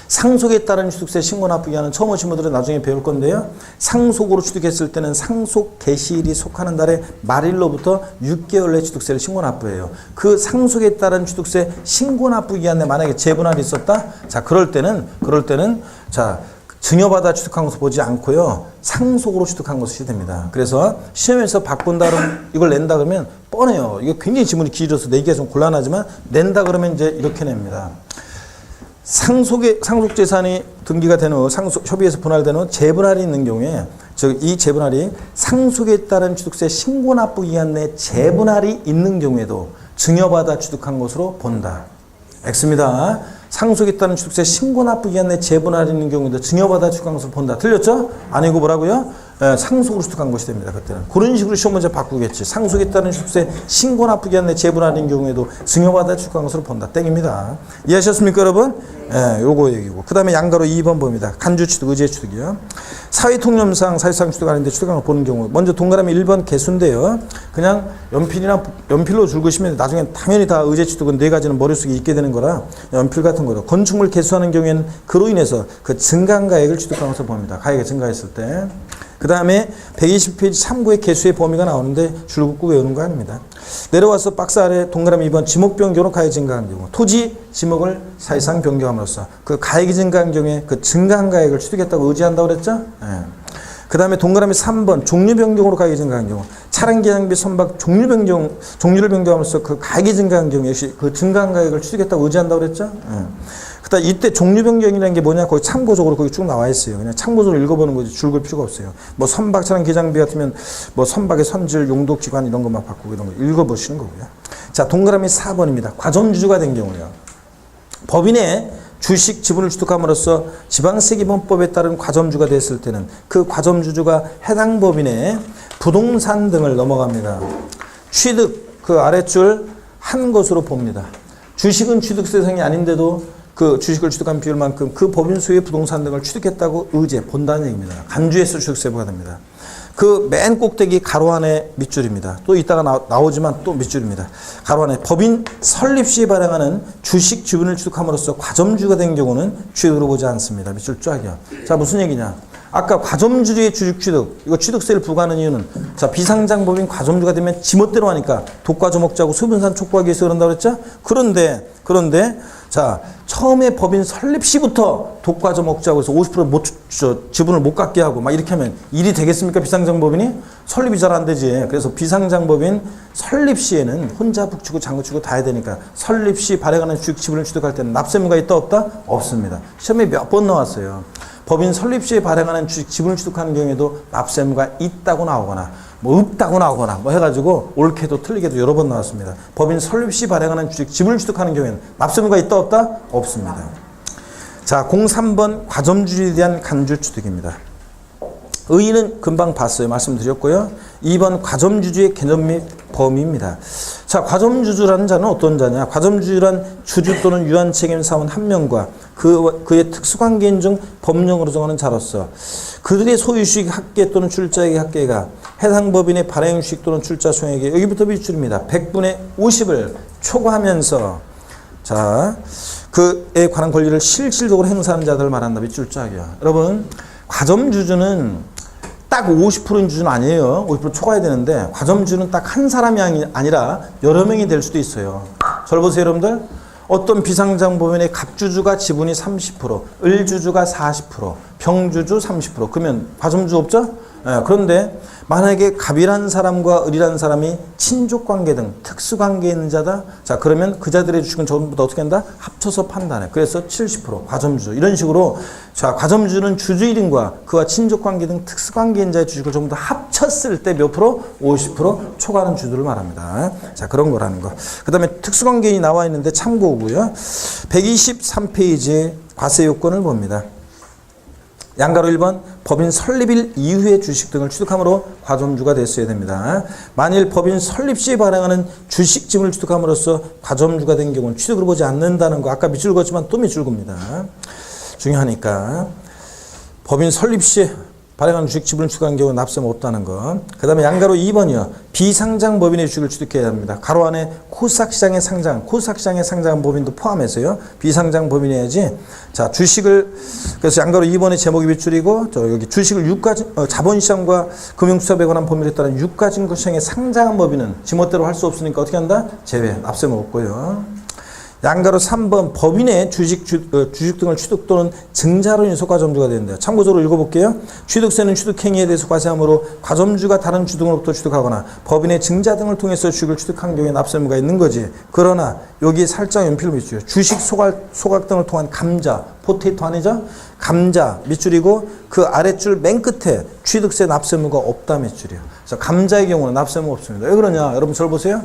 상속에 따른 취득세 신고 납부 기한은 처음 오신 분들은 나중에 배울 건데요. 상속으로 취득했을 때는 상속 개시일이 속하는 달의 말일로부터 6개월 내 취득세를 신고 납부해요. 그 상속에 따른 취득세 신고 납부 기한에 만약에 재분할이 있었다. 자, 그럴 때는 자, 증여받아 취득한 것을 보지 않고요. 상속으로 취득한 것이 됩니다. 그래서 시험에서 바꾼다 그러면 이걸 낸다 그러면 뻔해요. 이게 굉장히 지문이 길어서 내기가 좀 곤란하지만 낸다 그러면 이제 이렇게 냅니다. 상속재산이 등기가 된 후 협의에서 분할된 후 재분할이 있는 경우에 즉 이 재분할이 상속에 따른 취득세 신고 납부 기간 내 재분할이 있는 경우에도 증여받아 취득한 것으로 본다. X입니다. 상속에 따른 취득세 신고 납부 기간 내 재분할이 있는 경우도 증여받아 취득한 것을 본다. 틀렸죠? 아니고 뭐라고요? 상속으로 취득한 것이 됩니다. 그때는. 그런 식으로 시험 문제 바꾸겠지. 상속에 따른 취득세 신고 납부 기간 내 재분할이 있는 경우에도 증여받아 취득한 것으로 본다. 땡입니다. 이해하셨습니까, 여러분? 요거 얘기고. 그 다음에 양가로 2번 봅니다. 간주 취득, 의제 취득이요. 사회통념상 사실상 취득 아닌데 취득한 걸 보는 경우. 먼저 동그라미 1번 개수인데요. 그냥 연필로 줄 것이면 나중에 당연히 다 의제 취득은 4가지는 머릿속에 있게 되는 거라 연필 같은 거로. 건축물 개수하는 경우에는 그로 인해서 그 증가가액을 취득한 것을 봅니다. 가액이 증가했을 때. 그 그 다음에 120페이지 참고의 개수의 범위가 나오는데 줄 긋고 외우는 거 아닙니다. 내려와서 박스 아래 동그라미 2번 지목 변경으로 가액이 증가한 경우 토지 지목을 사실상 변경함으로써 그 가액이 증가한 경우에 그 증가한 가액을 취득했다고 의지한다고 그랬죠? 예. 그 다음에 동그라미 3번 종류 변경으로 가액이 증가한 경우 차량 기장비 선박 종류를 변경함으로써 그 가액이 증가한 경우에 역시 그 증가한 가액을 취득했다고 의지한다고 그랬죠? 예. 그다음 이때 종류 변경이라는 게 뭐냐? 거기 참고적으로 거기 쭉 나와 있어요. 그냥 참고적으로 읽어보는 거지 줄글 필요가 없어요. 뭐 선박 차량 기장비 같으면 뭐 선박의 선질, 용도 기관 이런 것만 바꾸고 이런 거 읽어보시는 거고요. 자, 동그라미 4번입니다. 과점주주가 된 경우요. 법인의 주식 지분을 취득함으로써 지방세기본법에 따른 과점주가 됐을 때는 그 과점주주가 해당 법인의 부동산 등을 넘어갑니다. 취득 그 아랫줄 한 것으로 봅니다. 주식은 취득 대상이 아닌데도 그 주식을 취득한 비율만큼 그 법인 소유의 부동산 등을 취득했다고 의제 본다는 얘기입니다. 간주해서 취득세부가 됩니다. 그 맨 꼭대기 가로 안에 밑줄입니다. 또 이따가 나오지만 또 밑줄입니다. 가로 안에 법인 설립 시에 발행하는 주식 지분을 취득함으로써 과점주가 된 경우는 취득으로 보지 않습니다. 밑줄 쫙이요. 자, 무슨 얘기냐? 아까 과점주의 주식 취득, 이거 취득세를 부과하는 이유는 자, 비상장 법인 과점주가 되면 지멋대로 하니까 독과점 먹자고 소분산 촉구하기 위해서 그런다고 그랬죠? 그런데 자, 처음에 법인 설립 시부터 독과점 먹자고 해서 50% 지분을 못 갖게 하고 막 이렇게 하면 일이 되겠습니까? 비상장 법인이? 설립이 잘 안 되지. 그래서 비상장 법인 설립 시에는 혼자 북치고 장구치고 다 해야 되니까 설립 시 발행하는 주식 지분을 취득할 때는 납세무가 있다 없다? 없습니다. 시험에 몇 번 나왔어요. 법인 설립 시에 발행하는 주식 지분을 취득하는 경우에도 납세무가 있다고 나오거나 뭐 없다고 나오거나 뭐 해가지고 옳게도 틀리게도 여러 번 나왔습니다. 법인 설립 시 발행하는 주식 지분을 취득하는 경우에는 납세무가 있다 없다? 없습니다. 자, 03번 과점주주에 대한 간주 취득입니다. 의의는 금방 봤어요. 말씀드렸고요. 2번 과점주주의 개념 및 범위입니다. 자, 과점주주라는 자는 어떤 자냐? 과점주주란 주주 또는 유한책임 사원 한 명과 그의 특수관계인 중 법령으로 정하는 자로서 그들의 소유주식 합계 또는 출자액의 합계가 해당 법인의 발행주식 또는 출자 소액에 여기부터 밑줄입니다. 100분의 50을 초과하면서 자, 그에 관한 권리를 실질적으로 행사하는 자들을 말한다. 밑줄 짝이야. 여러분, 과점주주는 딱 50%인 주주는 아니에요. 50% 초과해야 되는데 과점주주는 딱 한 사람이 아니라 여러 명이 될 수도 있어요. 절 보세요, 여러분들. 어떤 비상장 법인의 갑주주가 지분이 30%, 을주주가 40%, 병주주 30%. 그러면 과점주 없죠? 예, 그런데 만약에 갑이라는 사람과 을이라는 사람이 친족관계 등 특수관계에 있는 자다. 자, 그러면 그 자들의 주식은 전부 다 어떻게 한다? 합쳐서 판단해. 그래서 70% 과점주. 이런 식으로 자, 과점주는 주주 1인과 그와 친족관계 등 특수관계인 자의 주식을 전부 다 합쳤을 때 몇 프로? 50% 초과하는 주들을 말합니다. 자, 그런 거라는 거. 그 다음에 특수관계인이 나와 있는데 참고고요. 123페이지에 과세 요건을 봅니다. 양가로 1번 법인 설립일 이후에 주식 등을 취득함으로 과점주가 됐어야 됩니다. 만일 법인 설립 시에 발행하는 주식 지분을 취득함으로써 과점주가 된 경우는 취득으로 보지 않는다는 거. 아까 밑줄 긋지만 또 밑줄 긋니다. 중요하니까 법인 설립 시에 발행하는 주식 지분을 취득한 경우 납세무 없다는 거. 그 다음에 양가로 2번이요. 비상장 법인의 주식을 취득해야 합니다. 가로 안에 코스닥시장에 상장한 법인도 포함해서요. 비상장 법인이어야지. 자, 주식을 그래서 양가로 2번의 제목이 밑줄이고 저 여기 주식을 자본시장과 금융투자에 관한 법률에 따른 유가증권시장에 상장한 법인은 지멋대로 할 수 없으니까 어떻게 한다? 제외. 납세무 없고요. 양가로 3번 법인의 주식 등을 취득 또는 증자로 인해서 과점주가 되는데요. 참고적으로 읽어볼게요. 취득세는 취득행위에 대해서 과세하므로 과점주가 다른 주 등으로부터 취득하거나 법인의 증자 등을 통해서 주식을 취득한 경우에 납세무가 있는 거지. 그러나 여기에 살짝 연필을 밑줄이요. 주식 소각 등을 통한 감자, 포테이토 아니죠? 감자 밑줄이고 그 아랫줄 맨 끝에 취득세 납세무가 없다 밑줄이요. 그래서 감자의 경우는 납세무 없습니다. 왜 그러냐? 여러분 절 보세요.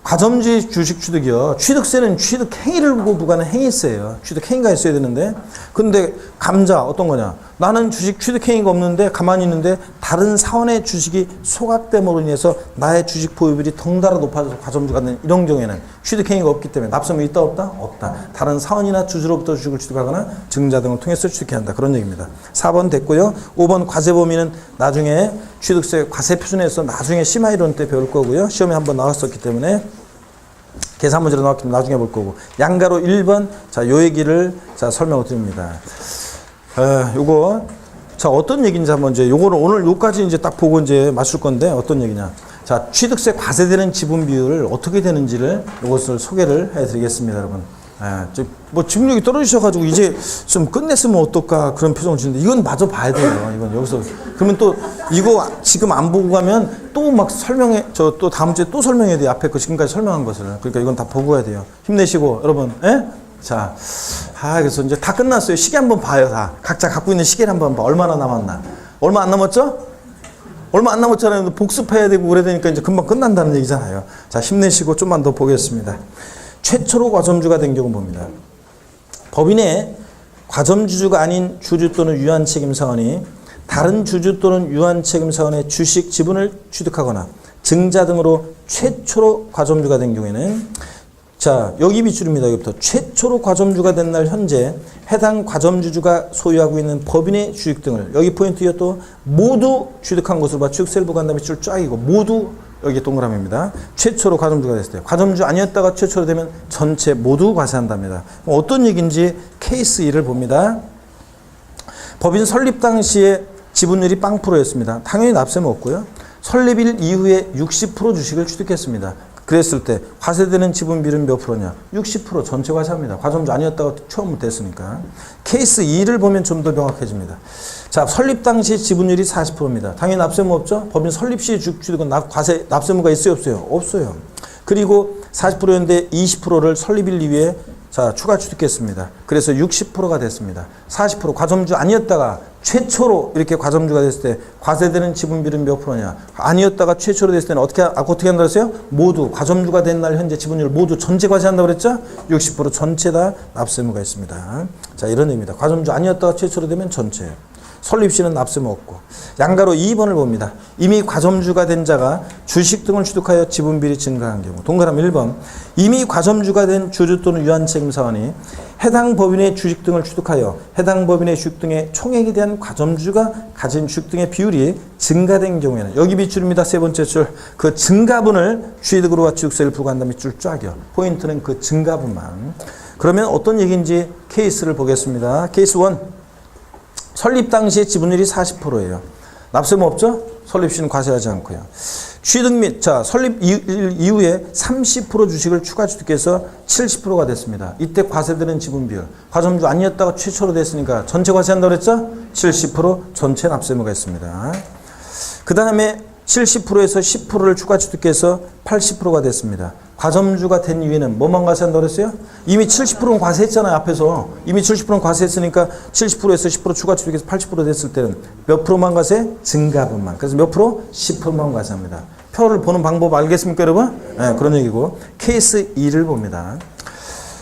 과점주의 주식 취득이요. 취득세는 취득행위를 보고 부과하는 행위세예요. 취득행위가 있어야 되는데. 근데 감자 어떤 거냐. 나는 주식 취득행위가 없는데 가만히 있는데 다른 사원의 주식이 소각됨으로 인해서 나의 주식 보유율이 덩달아 높아져서 과점주가 되는 이런 경우에는 취득행위가 없기 때문에 납세무 있다 없다? 없다. 다른 사원이나 주주로부터 주식을 취득하거나 증자 등을 통해서 취득해야 한다. 그런 얘기입니다. 4번 됐고요. 5번 과세 범위는 나중에 취득세 과세 표준에서 나중에 심화이론 때 배울 거고요. 시험에 한번 나왔었기 때문에 계산 문제로 나왔기 때문에 나중에 볼 거고. 양가로 1번 자, 요 얘기를 자, 설명을 드립니다. 요거 자, 어떤 얘기인지 한번 이제 요거를 오늘 요까지 이제 딱 보고 이제 맞출 건데 어떤 얘기냐. 자, 취득세 과세되는 지분 비율을 어떻게 되는지를 이것을 소개를 해 드리겠습니다, 여러분. 예, 뭐 집중력이 떨어지셔가지고 이제 좀 끝냈으면 어떨까 그런 표정을 지는데 이건 마저 봐야 돼요. 이건 여기서 그러면 또 이거 지금 안 보고 가면 또 막 설명해 저 또 다음 주에 또 설명해야 돼요. 앞에 그 지금까지 설명한 것을. 그러니까 이건 다 보고 가야 돼요. 힘내시고 여러분. 예? 자, 그래서 이제 다 끝났어요. 시계 한번 봐요. 다 각자 갖고 있는 시계를 한번 봐. 얼마나 남았나? 얼마 안 남았죠? 얼마 안 남았잖아요. 복습해야 되고 그래야 되니까 이제 금방 끝난다는 얘기잖아요. 자, 힘내시고 좀만 더 보겠습니다. 최초로 과점주가 된 경우 봅니다. 법인의 과점주주가 아닌 주주 또는 유한책임사원이 다른 주주 또는 유한책임사원의 주식 지분을 취득하거나 증자 등으로 최초로 과점주가 된 경우에는 자, 여기 밑줄입니다. 여기부터 최초로 과점주가 된 날 현재 해당 과점주주가 소유하고 있는 법인의 주식 등을 여기 포인트요 또 모두 취득한 것으로 봐 취득세를 부과한 다음에 줄 쫙이고 모두 여기 동그라미입니다. 최초로 과점주가 됐을 때 과점주 아니었다가 최초로 되면 전체 모두 과세한답니다. 어떤 얘기인지 케이스 1을 봅니다. 법인 설립 당시에 지분율이 0%였습니다. 당연히 납세는 없고요. 설립일 이후에 60% 주식을 취득했습니다. 그랬을 때 과세되는 지분 비율은 몇 프로냐? 60% 전체 과세합니다. 과점주 아니었다가 처음 됐으니까. 케이스 2를 보면 좀 더 명확해집니다. 자, 설립 당시 지분율이 40%입니다. 당연히 납세무 없죠? 법인 설립 시 취득은 납세무가 있어요, 없어요? 없어요. 그리고 40%였는데 20%를 설립일 이후에 자, 추가 취득했습니다. 그래서 60%가 됐습니다. 40% 과점주 아니었다가 최초로 이렇게 과점주가 됐을 때 과세되는 지분 비율은 몇 프로냐? 아니었다가 최초로 됐을 때는 어떻게 한다고 했어요? 모두 과점주가 된 날 현재 지분율 모두 전체 과세한다고 그랬죠? 60% 전체 다 납세무가 있습니다. 자, 이런 의미입니다. 과점주 아니었다가 최초로 되면 전체. 설립 시는 납세무 없고. 양가로 2번을 봅니다. 이미 과점주가 된 자가 주식 등을 취득하여 지분 비율이 증가한 경우. 동그라미 1번. 이미 과점주가 된 주주 또는 유한책임사원이 해당 법인의 주식 등을 취득하여 해당 법인의 주식 등의 총액에 대한 과점주가 가진 주식 등의 비율이 증가된 경우에는 여기 밑줄입니다. 세 번째 줄. 그 증가분을 취득으로와 취득세를 부과한다 밑줄 쫙이요. 포인트는 그 증가분만. 그러면 어떤 얘기인지 케이스를 보겠습니다. 케이스 1. 설립 당시 지분율이 40%예요. 납세무 없죠? 설립 시는 과세하지 않고요. 취득 및 설립 이후에 30% 주식을 추가 취득해서 70%가 됐습니다. 이때 과세되는 지분 비율. 과점주 아니었다가 최초로 됐으니까 전체 과세한다고 그랬죠? 70% 전체 납세무가 있습니다. 그 다음에 70%에서 10%를 추가 취득해서 80%가 됐습니다. 과점주가 된 이후에는 뭐만 과세한다고 그랬어요? 이미 70%는 과세했잖아요, 앞에서. 이미 70%는 과세했으니까 70%에서 10% 추가 취득해서 80% 됐을 때는 몇 프로만 과세? 증가분만. 그래서 몇 프로? 10%만 과세합니다. 표를 보는 방법 알겠습니까, 여러분? 네, 그런 얘기고. 케이스 2를 봅니다.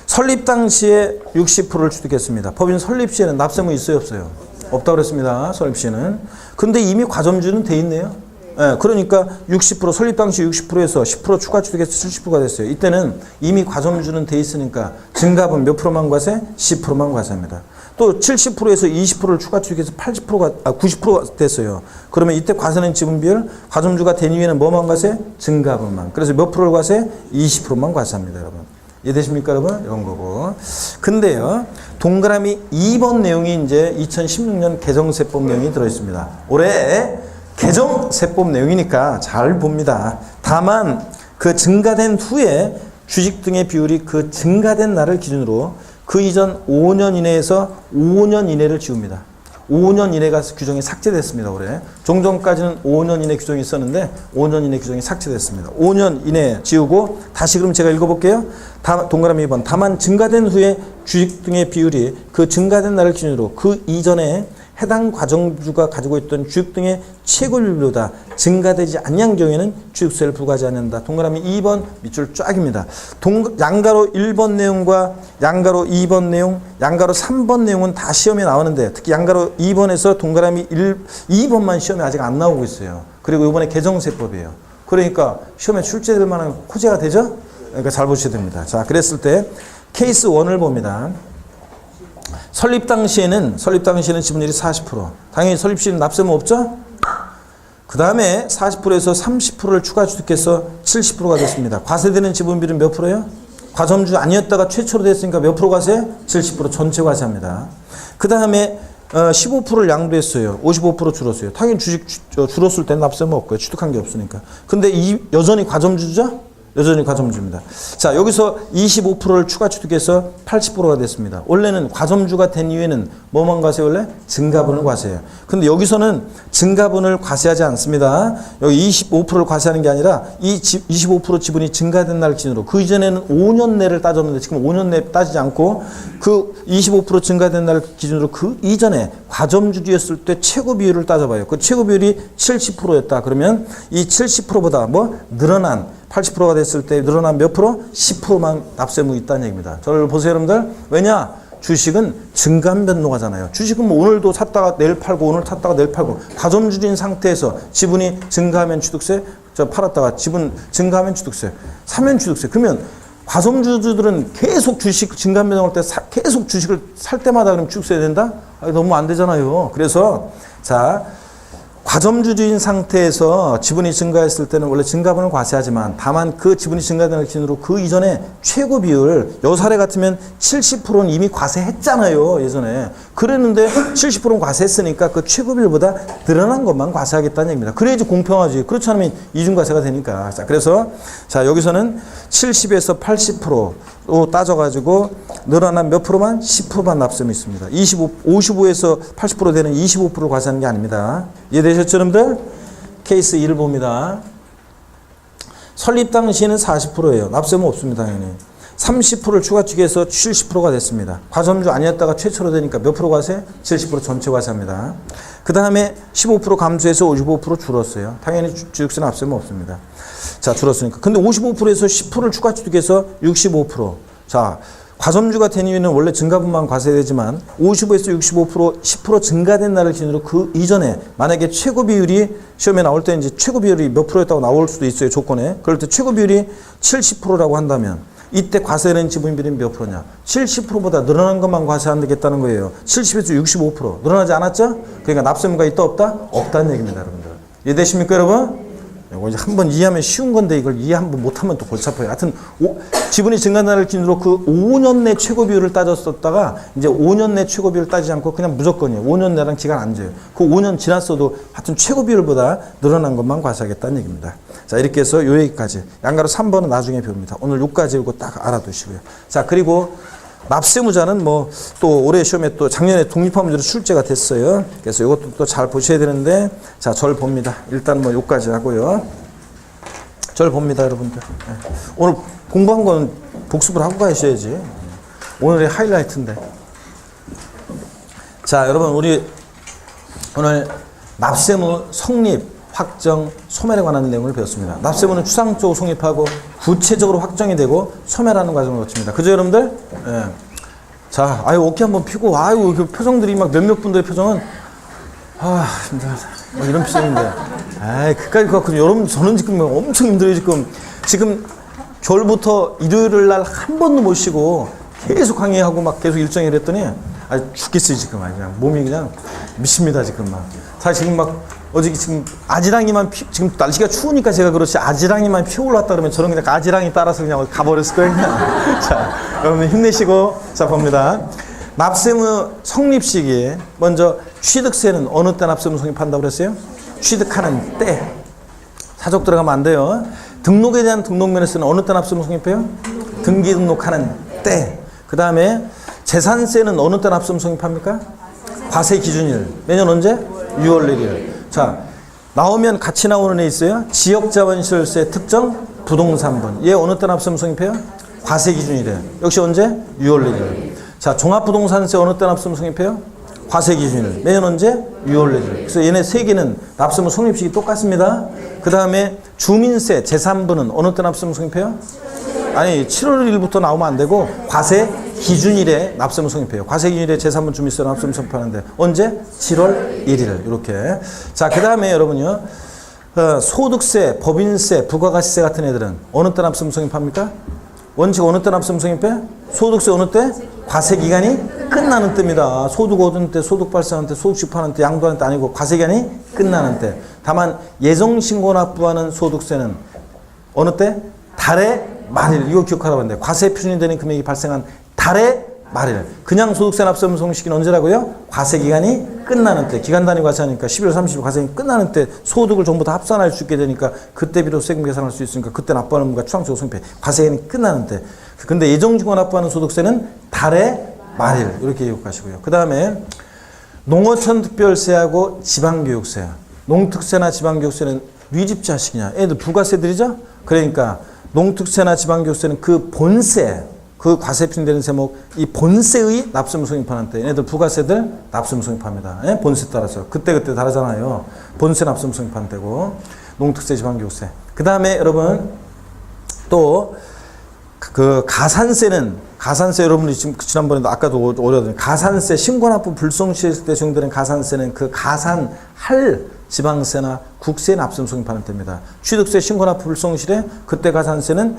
설립 당시에 60%를 취득했습니다. 법인 설립 시에는 납세무 있어요, 없어요? 없다고 그랬습니다, 설립 시에는. 근데 이미 과점주는 돼 있네요. 예, 그러니까 60% 설립 당시 60%에서 10% 추가 취득해서 70%가 됐어요. 이때는 이미 과점주는 돼 있으니까 증가분 몇 프로만 과세? 10%만 과세합니다. 또 70%에서 20%를 추가 취득해서 90%가 됐어요. 그러면 이때 과세는 지분 비율, 과점주가 된 이후에는 뭐만 과세? 증가분만. 그래서 몇 프로를 과세? 20%만 과세합니다, 여러분. 이해되십니까, 여러분? 이런 거고. 근데요, 동그라미 2번 내용이 이제 2016년 개정세법 내용이 들어있습니다. 올해 개정세법 내용이니까 잘 봅니다. 다만 그 증가된 후에 주식 등의 비율이 그 증가된 날을 기준으로 그 이전 5년 이내에서 5년 이내를 지웁니다. 5년 이내가 규정이 삭제됐습니다. 올해. 종전까지는 5년 이내 규정이 있었는데 5년 이내 규정이 삭제됐습니다. 5년 이내 지우고 다시 그럼 제가 읽어볼게요. 동그라미 2번. 다만 증가된 후에 주식 등의 비율이 그 증가된 날을 기준으로 그 이전에 해당 과점주가 가지고 있던 주식 등의 최고율보다 증가되지 않는 경우에는 취득세를 부과하지 않는다. 동그라미 2번 밑줄 쫙입니다. 양가로 1번 내용과 양가로 2번 내용, 양가로 3번 내용은 다 시험에 나오는데 특히 양가로 2번에서 동그라미 2번만 시험에 아직 안 나오고 있어요. 그리고 이번에 개정세법이에요. 그러니까 시험에 출제될 만한 호재가 되죠? 그러니까 잘 보셔야 됩니다. 자, 그랬을 때 케이스 1을 봅니다. 설립 당시에는 지분율이 40%. 당연히 설립 시에는 납세무 없죠? 그 다음에 40%에서 30%를 추가 취득해서 70%가 됐습니다. 과세되는 지분 비율은 몇 프로예요? 과점주 아니었다가 최초로 됐으니까 몇 프로 과세? 70% 전체 과세합니다. 그 다음에 15%를 양도했어요. 55% 줄었어요. 당연히 주식 줄었을 때는 납세는 없고요. 취득한 게 없으니까. 근데 여전히 과점주죠? 여전히 과점주입니다. 자, 여기서 25%를 추가 취득해서 80%가 됐습니다. 원래는 과점주가 된 이후에는 뭐만 과세 원래? 증가분을 과세해요. 근데 여기서는 증가분을 과세하지 않습니다. 여기 25%를 과세하는 게 아니라 이 25% 지분이 증가된 날 기준으로 그 이전에는 5년 내를 따졌는데 지금 5년 내 따지지 않고 그 25% 증가된 날 기준으로 그 이전에 과점주였을 때 최고 비율을 따져봐요. 그 최고 비율이 70%였다. 그러면 이 70%보다 늘어난 80%가 됐을 때 늘어난 몇 프로? 10%만 납세 의무 있다는 얘기입니다. 저를 보세요, 여러분들. 왜냐? 주식은 증감 변동하잖아요. 주식은 뭐 오늘도 샀다가 내일 팔고 오늘 샀다가 내일 팔고 과점주인 상태에서 지분이 증가하면 취득세, 팔았다가 지분 증가하면 취득세, 사면 취득세. 그러면 과점주들은 계속 주식 증감 변동할 때 계속 주식을 살 때마다 그럼 취득세 된다? 너무 안 되잖아요. 그래서 자, 과점주주인 상태에서 지분이 증가했을 때는 원래 증가분을 과세하지만 다만 그 지분이 증가되는 기준으로 그 이전에 최고 비율 요 사례 같으면 70%는 이미 과세했잖아요. 예전에. 그랬는데 70%는 과세했으니까 그 최고 비율보다 늘어난 것만 과세하겠다는 얘기입니다. 그래야지 공평하지. 그렇지 않으면 이중과세가 되니까. 자, 그래서 자, 여기서는 70에서 80%로 따져가지고 늘어난 몇 프로만? 10%만 납세이 있습니다. 55에서 80% 되는 25%를 과세하는 게 아닙니다. 이해되셨죠, 여러분들? 케이스 2를 봅니다. 설립 당시에는 40%예요. 납세는 없습니다, 당연히. 30%를 추가 취득해서 70%가 됐습니다. 과점주 아니었다가 최초로 되니까 몇 프로 과세? 70% 전체 과세합니다. 그 다음에 15% 감소해서 55% 줄었어요. 당연히 주식세 납세는 없습니다. 자, 줄었으니까. 근데 55%에서 10%를 추가 취득해서 65%. 자, 과점주가 된 이유는 원래 증가분만 과세되지만 55에서 65% 10% 증가된 날을 기준으로 그 이전에 만약에 최고 비율이 시험에 나올 때 이제 최고 비율이 몇 프로였다고 나올 수도 있어요. 조건에. 그럴 때 최고 비율이 70%라고 한다면 이때 과세된 지분 비율이 몇 프로냐? 70%보다 늘어난 것만 과세하면 되겠다는 거예요. 70에서 65%. 늘어나지 않았죠? 그러니까 납세무가 있다 없다? 없다는 얘기입니다, 여러분들. 이해되십니까, 여러분? 이거 이제 한번 이해하면 쉬운 건데 이걸 이해 한번 못하면 또 골치 아파요. 하여튼 지분이 증가하는 기준으로 그 5년 내 최고 비율을 따졌었다가 이제 5년 내 최고 비율을 따지지 않고 그냥 무조건이에요. 5년 내랑 기간 안 줘요. 그 5년 지났어도 하여튼 최고 비율보다 늘어난 것만 과세하겠다는 얘기입니다. 자, 이렇게 해서 요 얘기까지. 양가로 3번은 나중에 배웁니다. 오늘 요까지 이거 딱 알아두시고요. 자, 그리고 납세무자는 뭐 또 올해 시험에 또 작년에 독립화 문제로 출제가 됐어요. 그래서 이것도 또 잘 보셔야 되는데 자, 절 봅니다. 일단 뭐 요까지 하고요. 절 봅니다, 여러분들. 네. 오늘 공부한 건 복습을 하고 가셔야지. 오늘의 하이라이트인데. 자, 여러분 우리 오늘 납세무 성립, 확정, 소멸에 관한 내용을 배웠습니다. 납세무는 추상적으로 성립하고 구체적으로 확정이 되고 소멸하는 과정을 거칩니다. 그죠, 여러분들? 예. 자, 아유, 어깨 한번 펴고, 아유, 그 표정들이 막 몇몇 분들의 표정은, 아, 힘들다. 뭐 이런 표정인데. 아이, 그까지 갖고, 여러분, 저는 지금 엄청 힘들어요, 지금 겨울부터 일요일 날 한 번도 못 쉬고 계속 강의하고 막 계속 일정을 했더니, 아, 죽겠어요, 지금. 그냥 몸이 그냥 미칩니다, 지금 막. 사실 지금 막, 어제 지금 아지랑이만 지금 날씨가 추우니까 제가 그렇지 아지랑이만 피어올랐다 그러면 저는 그냥 아지랑이 따라서 그냥 가버렸을 거예요. 자, 여러분 힘내시고 자 봅니다. 납세무 성립 시기에 먼저 취득세는 어느 때 납세무 성립한다고 그랬어요? 취득하는 때. 사적 들어가면 안 돼요. 등록에 대한 등록면에서는 어느 때 납세무 성립해요? 등기 등록하는 때. 그 다음에 재산세는 어느 때 납세무 성립합니까? 과세 기준일. 매년 언제? 6월 1일. 자, 나오면 같이 나오는 애 있어요. 지역자본시설세 특정 부동산분. 얘 어느 때 납세무 성립해요? 과세 기준이래. 역시 언제? 6월 1일. 자, 종합부동산세 어느 때 납세무 성립해요? 과세 기준일. 매년 언제? 6월 1일. 그래서 얘네 세 개는 납세무 성립식이 똑같습니다. 그 다음에 주민세 재산분은 어느 때 납세무 성립해요? 아니, 7월 1일부터 나오면 안 되고 과세 기준일에 납세무 성립해요. 과세 기준일에 재산분 주민세 납세무 성립하는데 언제? 7월 1일 이렇게. 자, 그 다음에 여러분요. 소득세, 법인세, 부가가치세 같은 애들은 어느 때 납세무 성립합니까? 원칙 어느 때 납세무 성립해? 소득세 어느 때? 과세 기간이 끝나는 때입니다. 소득 얻은 때, 소득 발생하는 때, 소득 집행하는 때, 양도하는 때 아니고 과세 기간이 끝나는 때. 다만 예정신고 납부하는 소득세는 어느 때? 달의 말일. 이거 기억하라고 하는데 과세 표준이 되는 금액이 발생한 달의 말일. 그냥 소득세 납세의무 성립시기는 언제라고요? 과세기간이 끝나는 때. 기간 단위 과세하니까 12월 30일 과세기간이 끝나는 때 소득을 전부 다 합산할 수 있게 되니까 그때 비로소 세금 계산할 수 있으니까 그때 납부하는 의무가 추상적으로 성립해. 과세기간이 끝나는 때. 근데 예정지고 납부하는 소득세는 달의 말일. 이렇게 기억하시고요. 그 다음에 농어촌 특별세하고 지방교육세. 농특세나 지방교육세는 뉘집지 하시기냐. 애들 부가세들이죠? 그러니까 농특세나 지방교육세는 그 본세, 그 과세표준되는 세목, 이 본세의 납세의무 성립하는 때 얘네들 부가세들 납세의무 성립합니다. 예? 본세 따라서. 그때그때 다르잖아요. 본세 납세의무 성립하는 때고 농특세, 지방교육세. 그 다음에 여러분 또 그 가산세 여러분들이 지금 지난번에도 아까도 오래된 가산세 신고납부 불성시했을 때 적용되는 가산세는 그 가산할 지방세나 국세 납세의무 성립하는 때입니다. 취득세 신고납부 불성실에 그때 가산세는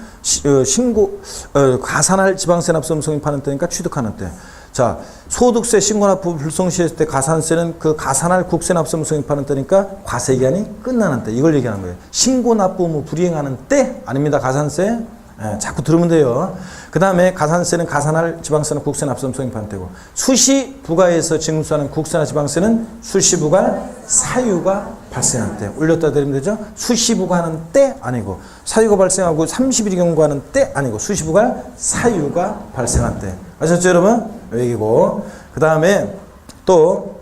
가산할 지방세 납세의무 성립하는 때니까 취득하는 때. 자, 소득세 신고납부 불성시했을 때 가산세는 그 가산할 국세 납세의무 성립하는 때니까 과세기간이 끝나는 때. 이걸 얘기하는 거예요. 신고납부 의무 불이행하는 때 아닙니다. 가산세. 예, 자꾸 들으면 돼요. 그 다음에 가산세는 가산할 지방세나 국세 납세의무 성립하는 때고 수시 부가에서 징수하는 국세나 지방세는 수시 부과할 사유가 발생할 때 올렸다 드리면 되죠. 수시 부과하는 때 아니고 사유가 발생하고 30일이 경과하는 때 아니고 수시 부과할 사유가 발생할 때. 아셨죠 여러분? 여기고 그 다음에 또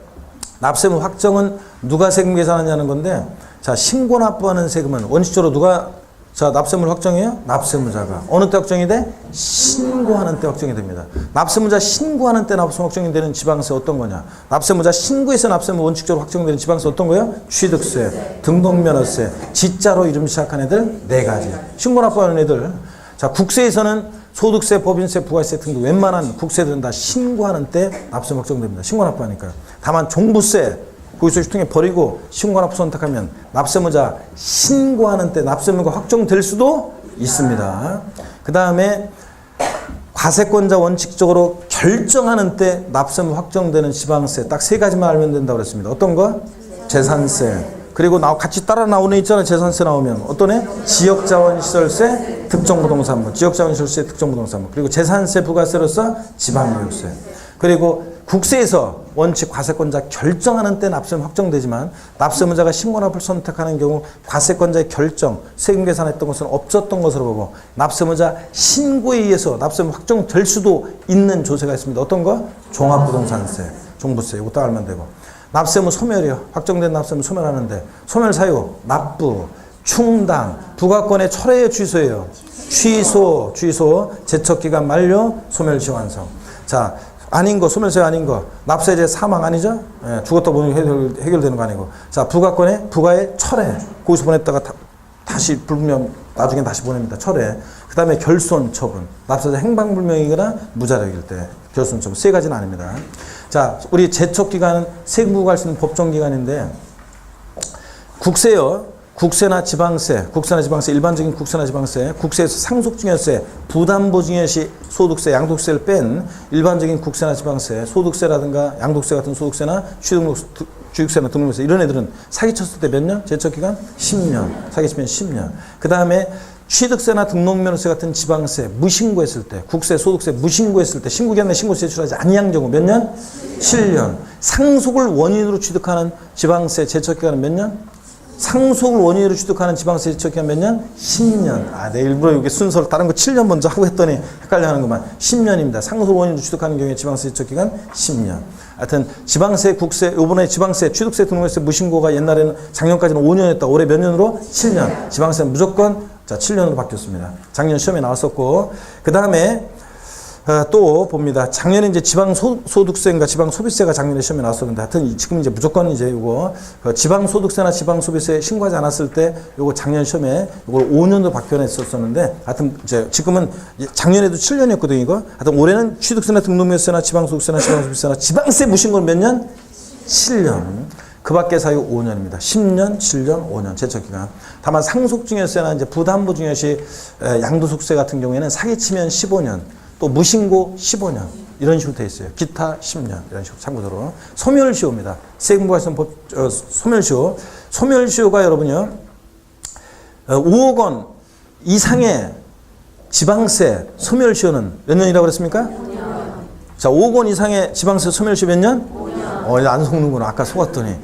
납세의무 확정은 누가 세금 계산하냐는 건데 자 신고 납부하는 세금은 원칙적으로 누가 자, 납세의무를 확정해요? 납세의무자가. 어느 때 확정이 돼? 신고하는 때 확정이 됩니다. 납세의무자 신고하는 때 납세의무 확정이 되는 지방세 어떤 거냐? 납세의무자 신고해서 납세의무 원칙적으로 확정되는 지방세 어떤 거예요? 취득세, 등록면허세, 지자로 이름 시작한 애들 4가지. 신고 납부하는 애들. 자, 국세에서는 소득세, 법인세, 부가세 등등 웬만한 국세들은 다 신고하는 때 납세의무 확정됩니다. 신고 납부하니까. 다만 종부세, 거기서 통해 버리고 신고납부 선택하면 납세의무자 신고하는 때 납세의무가 확정될 수도 있습니다. 그 다음에 과세권자 원칙적으로 결정하는 때 납세의무 확정되는 지방세 딱 3가지만 알면 된다고 그랬습니다. 어떤 거? 재산세. 그리고 같이 따라 나오는 애 있잖아요. 재산세 나오면 어떤 애? 지역자원시설세, 특정부동산부. 지역자원시설세, 특정부동산부. 그리고 재산세, 부가세로서 지방교육세. 그리고 국세에서 원칙 과세권자 결정하는 때 납세의무 확정되지만 납세의무자가 신고납부를 선택하는 경우 과세권자의 결정, 세금 계산했던 것은 없었던 것으로 보고 납세의무자 신고에 의해서 납세의무 확정될 수도 있는 조세가 있습니다. 어떤 거? 종합부동산세, 종부세. 이거 딱 알면 되고. 납세의무 소멸이요. 확정된 납세의무 소멸하는데 소멸 사유, 납부, 충당, 부가권의 철회의 취소예요. 취소, 제척기간 만료, 소멸시 완성. 자, 아닌 거, 소멸세 아닌 거, 납세제 사망 아니죠? 예, 죽었다 보면 해결되는 거 아니고. 자, 부가의 철회. 거기서 보냈다가 다시 불분명, 나중에 다시 보냅니다. 철회. 그 다음에 결손 처분. 납세자 행방불명이거나 무자력일 때. 결손 처분. 3가지는 아닙니다. 자, 우리 제척기간은 세금부가 할 수 있는 법정기간인데, 국세요. 국세나 지방세, 일반적인 국세나 지방세, 국세에서 상속증여세, 부담보증여시 소득세, 양도세를 뺀 일반적인 국세나 지방세, 소득세라든가 양도세 같은 소득세나 주식세나 등록세 이런 애들은 사기쳤을 때 몇 년? 제척기간 10년. 사기치면 10년. 그 다음에 취득세나 등록면허세 같은 지방세 무신고했을 때, 국세, 소득세 무신고했을 때, 신고기간에 신고세 제출하지 아니한 경우 몇 년? 7년. 상속을 원인으로 취득하는 지방세 제척기간은 몇 년? 상속을 원인으로 취득하는 지방세 제척기간 몇 년? 10년. 아, 내 일부러 여기 순서를 다른 거 7년 먼저 하고 했더니 헷갈려 하는구만. 10년입니다. 상속 원인으로 취득하는 경우에 지방세 제척기간 10년. 하여튼 지방세, 국세, 요번에 지방세, 취득세, 등록세 무신고가 옛날에는 작년까지는 5년이었다. 올해 몇 년으로? 7년. 지방세는 무조건 자 7년으로 바뀌었습니다. 작년 시험에 나왔었고 그 다음에 또 봅니다. 작년에 이제 지방소득세인가 지방소비세가 작년에 시험에 나왔었는데 하여튼 지금 이제 무조건 이제 요거 지방소득세나 지방소비세 신고하지 않았을 때 요거 작년 시험에 요걸 5년도 바뀌어냈었었는데 하여튼 이제 지금은 작년에도 7년이었거든요 이거. 하여튼 올해는 취득세나 등록면세나 지방소득세나 지방소비세나 지방세 무신고는 몇 년? 7년. 그 밖의 사유 5년입니다. 10년, 7년, 5년 제척기간. 다만 상속증여세나 이제 부담보증여시 양도소득세 같은 경우에는 사기치면 15년. 또 무신고 15년 이런 식으로 되어 있어요. 기타 10년 이런 식으로 참고로. 소멸시효입니다. 세금부가 있는 소멸시효. 소멸시효가 여러분요 5억 원 이상의 지방세 소멸시효는 몇 년이라고 그랬습니까? 자, 5억 원 이상의 지방세 소멸시 몇 년? 5년. 안 속는구나. 아까 속았더니.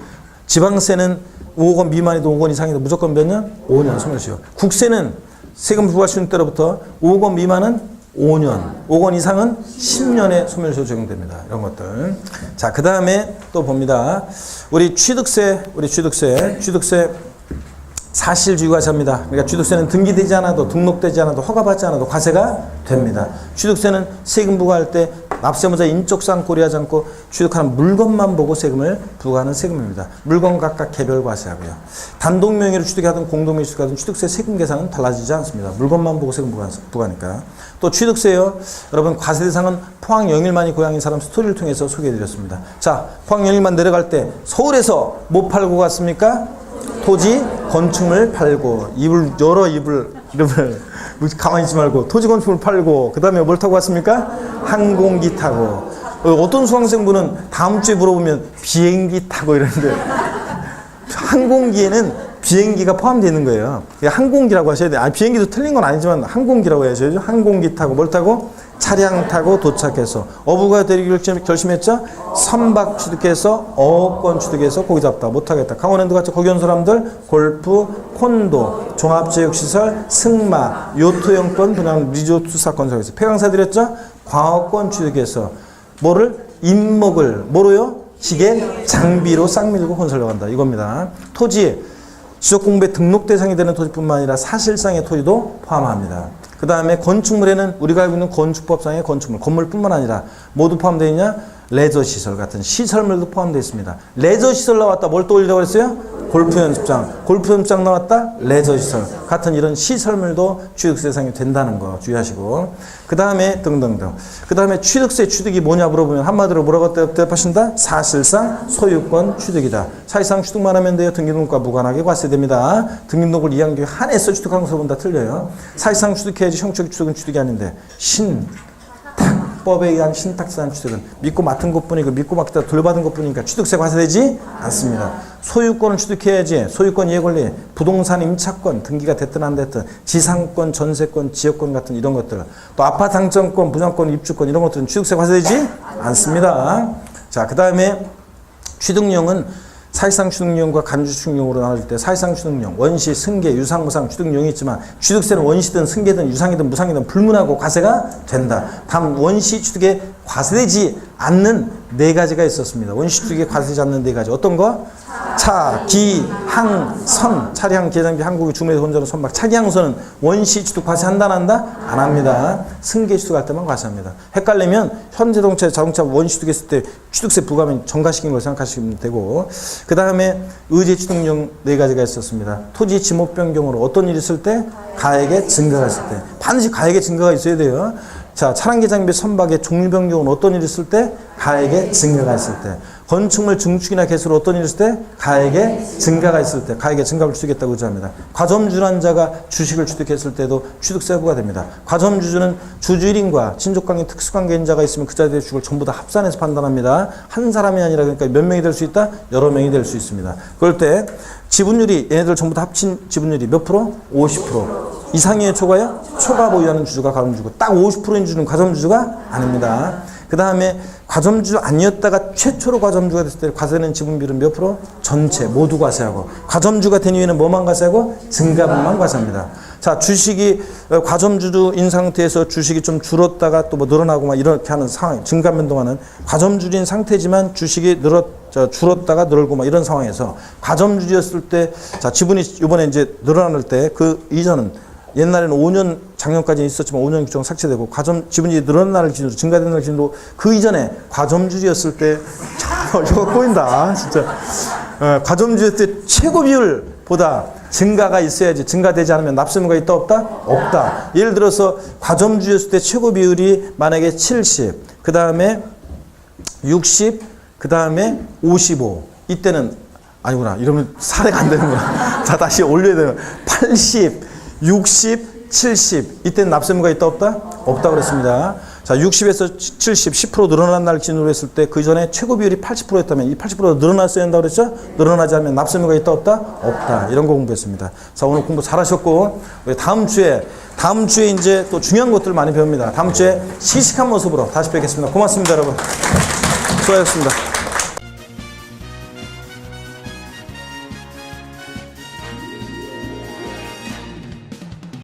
지방세는 5억 원 미만이도 5억 원 이상이도 무조건 몇 년? 5년 소멸시효. 국세는 세금 부과 시효 때로부터 5억 원 미만은 5년, 5억 원 이상은 10년의 소멸시효 적용됩니다. 이런 것들. 자, 그 다음에 또 봅니다. 우리 취득세 사실주의과세입니다. 그러니까 취득세는 등기되지 않아도 등록되지 않아도 허가받지 않아도 과세가 됩니다. 취득세는 세금 부과할 때 납세무자 인적사항 고려하지 않고 취득하는 물건만 보고 세금을 부과하는 세금입니다. 물건 각각 개별 과세하고요. 단독 명의로 취득하든 공동 명의로 취득하든 취득세 세금 계산은 달라지지 않습니다. 물건만 보고 세금 부과하니까. 또 취득세요. 여러분 과세 대상은 포항 영일만이 고향인 사람 스토리를 통해서 소개해드렸습니다. 자, 포항 영일만 내려갈 때 서울에서 뭐 팔고 갔습니까? 토지, 건축물 팔고 이름을 가만히 있지 말고 토지, 건축물 팔고 그 다음에 뭘 타고 갔습니까? 항공기 타고. 어떤 수강생분은 다음 주에 물어보면 비행기 타고 이러는데 항공기에는 비행기가 포함되어 있는 거예요. 항공기라고 하셔야 돼요. 비행기도 틀린 건 아니지만 항공기라고 해야죠. 항공기 타고 뭘 타고? 차량 타고 도착해서 어부가 되기를 결심했죠. 선박 취득해서 어업권 취득해서 고기 잡다 못하겠다. 강원랜드 같이 거기 온 사람들 골프, 콘도, 종합체육시설, 승마, 요트용권 분양 리조트 사건 사에서 폐강사 드렸죠. 광어권 취득해서 뭐를 임목을 뭐로요? 기계 장비로 싹 밀고 건설로 간다 이겁니다. 토지 지적공부에 등록 대상이 되는 토지뿐만 아니라 사실상의 토지도 포함합니다. 그 다음에 건축물에는 우리가 알고 있는 건축법상의 건축물, 건물뿐만 아니라 모두 포함되어 있냐? 레저시설 같은 시설물도 포함되어 있습니다. 레저시설 나왔다. 뭘 떠올리라고 했어요? 골프연습장. 골프연습장 나왔다. 레저시설. 같은 이런 시설물도 취득세 대상이 된다는 거 주의하시고. 그 다음에 등등등. 그 다음에 취득세 취득이 뭐냐 물어보면 한마디로 뭐라고 대답하신다? 사실상 소유권 취득이다. 사실상 취득만 하면 돼요. 등기등록과 무관하게 과세됩니다. 등기등록을 2학기에 한해서 취득하는 것보다 다 틀려요. 사실상 취득해야지 형식 취득은 취득이 아닌데 법에 의한 신탁재산 취득은 믿고 맡은 것뿐이고 믿고 맡기다 돌받은 것뿐이니까 취득세 과세되지 않습니다. 소유권을 취득해야지. 소유권 이해권리, 부동산 임차권 등기가 됐든 안 됐든 지상권, 전세권, 지역권 같은 이런 것들 또 아파트 당첨권, 분양권, 입주권 이런 것들은 취득세 과세되지 않습니다. 자, 그 다음에 취득령은 사실상 취득령과 간주 취득령으로 나눠질 때 사실상 취득령, 원시, 승계, 유상, 무상 취득령이 있지만 취득세는 원시든 승계든 유상이든 무상이든 불문하고 과세가 된다. 다음 원시 취득에 과세되지 않는 네 가지가 있었습니다. 원시 취득에 과세되지 않는 네 가지. 어떤 거? 차, 기, 항, 선. 차량, 계장비, 항공기, 주문에서 혼자는 선박. 차기 항선은 원시 취득 과세한다 안 한다? 안 합니다. 승계 취득할 때만 과세합니다. 헷갈리면 현대자동차, 자동차 원시 취득했을 때 취득세 부과하면 전가시킨 걸 생각하시면 되고 그 다음에 의제 취득령 네 가지가 있었습니다. 토지 지목 변경으로 어떤 일이 있을 때? 가액의 증가가 있을 때. 반드시 가액의 증가가 있어야 돼요. 자, 차량계 장비 선박의 종류 변경은 어떤 일이 있을 때? 가액의 증가가 있을 때. 건축물 증축이나 개수로 어떤 일이 있을 때? 가액의 증가가 있을 때. 가액의 증가를 취득했다고 의지합니다. 과점주란 자가 주식을 취득했을 때도 취득세 부과됩니다. 과점주주는 주주 1인과 친족관계 특수관계인 자가 있으면 그 자리의 주식을 전부 다 합산해서 판단합니다. 한 사람이 아니라 그러니까 몇 명이 될 수 있다? 여러 명이 될 수 있습니다. 그럴 때 지분율이 얘네들 전부 다 합친 지분율이 몇 프로? 50%. 이상의 초과요? 초과 보유하는 주주가 과점주주고 딱 50%인 주주는 과점주주가 아닙니다. 그 다음에 과점주주 아니었다가 최초로 과점주가 됐을 때 과세는 지분비율은 몇 프로? 전체 모두 과세하고 과점주가 된 이후에는 뭐만 과세하고? 증가분만 과세합니다. 자, 주식이 과점주주인 상태에서 주식이 좀 줄었다가 또 뭐 늘어나고 막 이렇게 하는 상황, 증가 변동하는 과점주주인 상태지만 주식이 줄었다가 늘고 막 이런 상황에서 과점주주였을 때 자, 지분이 이번에 이제 늘어날 때 그 이전은 옛날에는 5년 작년까지 있었지만 5년 규정 삭제되고 지분이 늘어난 날 기준으로 증가되는 날 기준으로 그 이전에 과점주주였을 때 저거 꼬인다 진짜 과점주주였을 때 최고 비율보다 증가가 있어야지 증가되지 않으면 납세무가 있다 없다? 없다. 예를 들어서 과점주주였을 때 최고 비율이 만약에 70, 그 다음에 60, 그 다음에 55 이때는 아니구나 이러면 사례가 안 되는 거야. 자, 다시 올려야 되는 80, 60, 70 이때는 납세무가 있다 없다? 없다 그랬습니다. 자, 60에서 70, 10% 늘어난 날 기준으로 했을 때 그 전에 최고 비율이 80%였다면 이 80%가 늘어났어야 한다고 그랬죠? 늘어나지 않으면 납세의무가 있다 없다? 없다. 이런 거 공부했습니다. 자, 오늘 공부 잘하셨고 우리 다음 주에 이제 또 중요한 것들 많이 배웁니다. 다음 주에 시식한 모습으로 다시 뵙겠습니다. 고맙습니다, 여러분. 수고하셨습니다.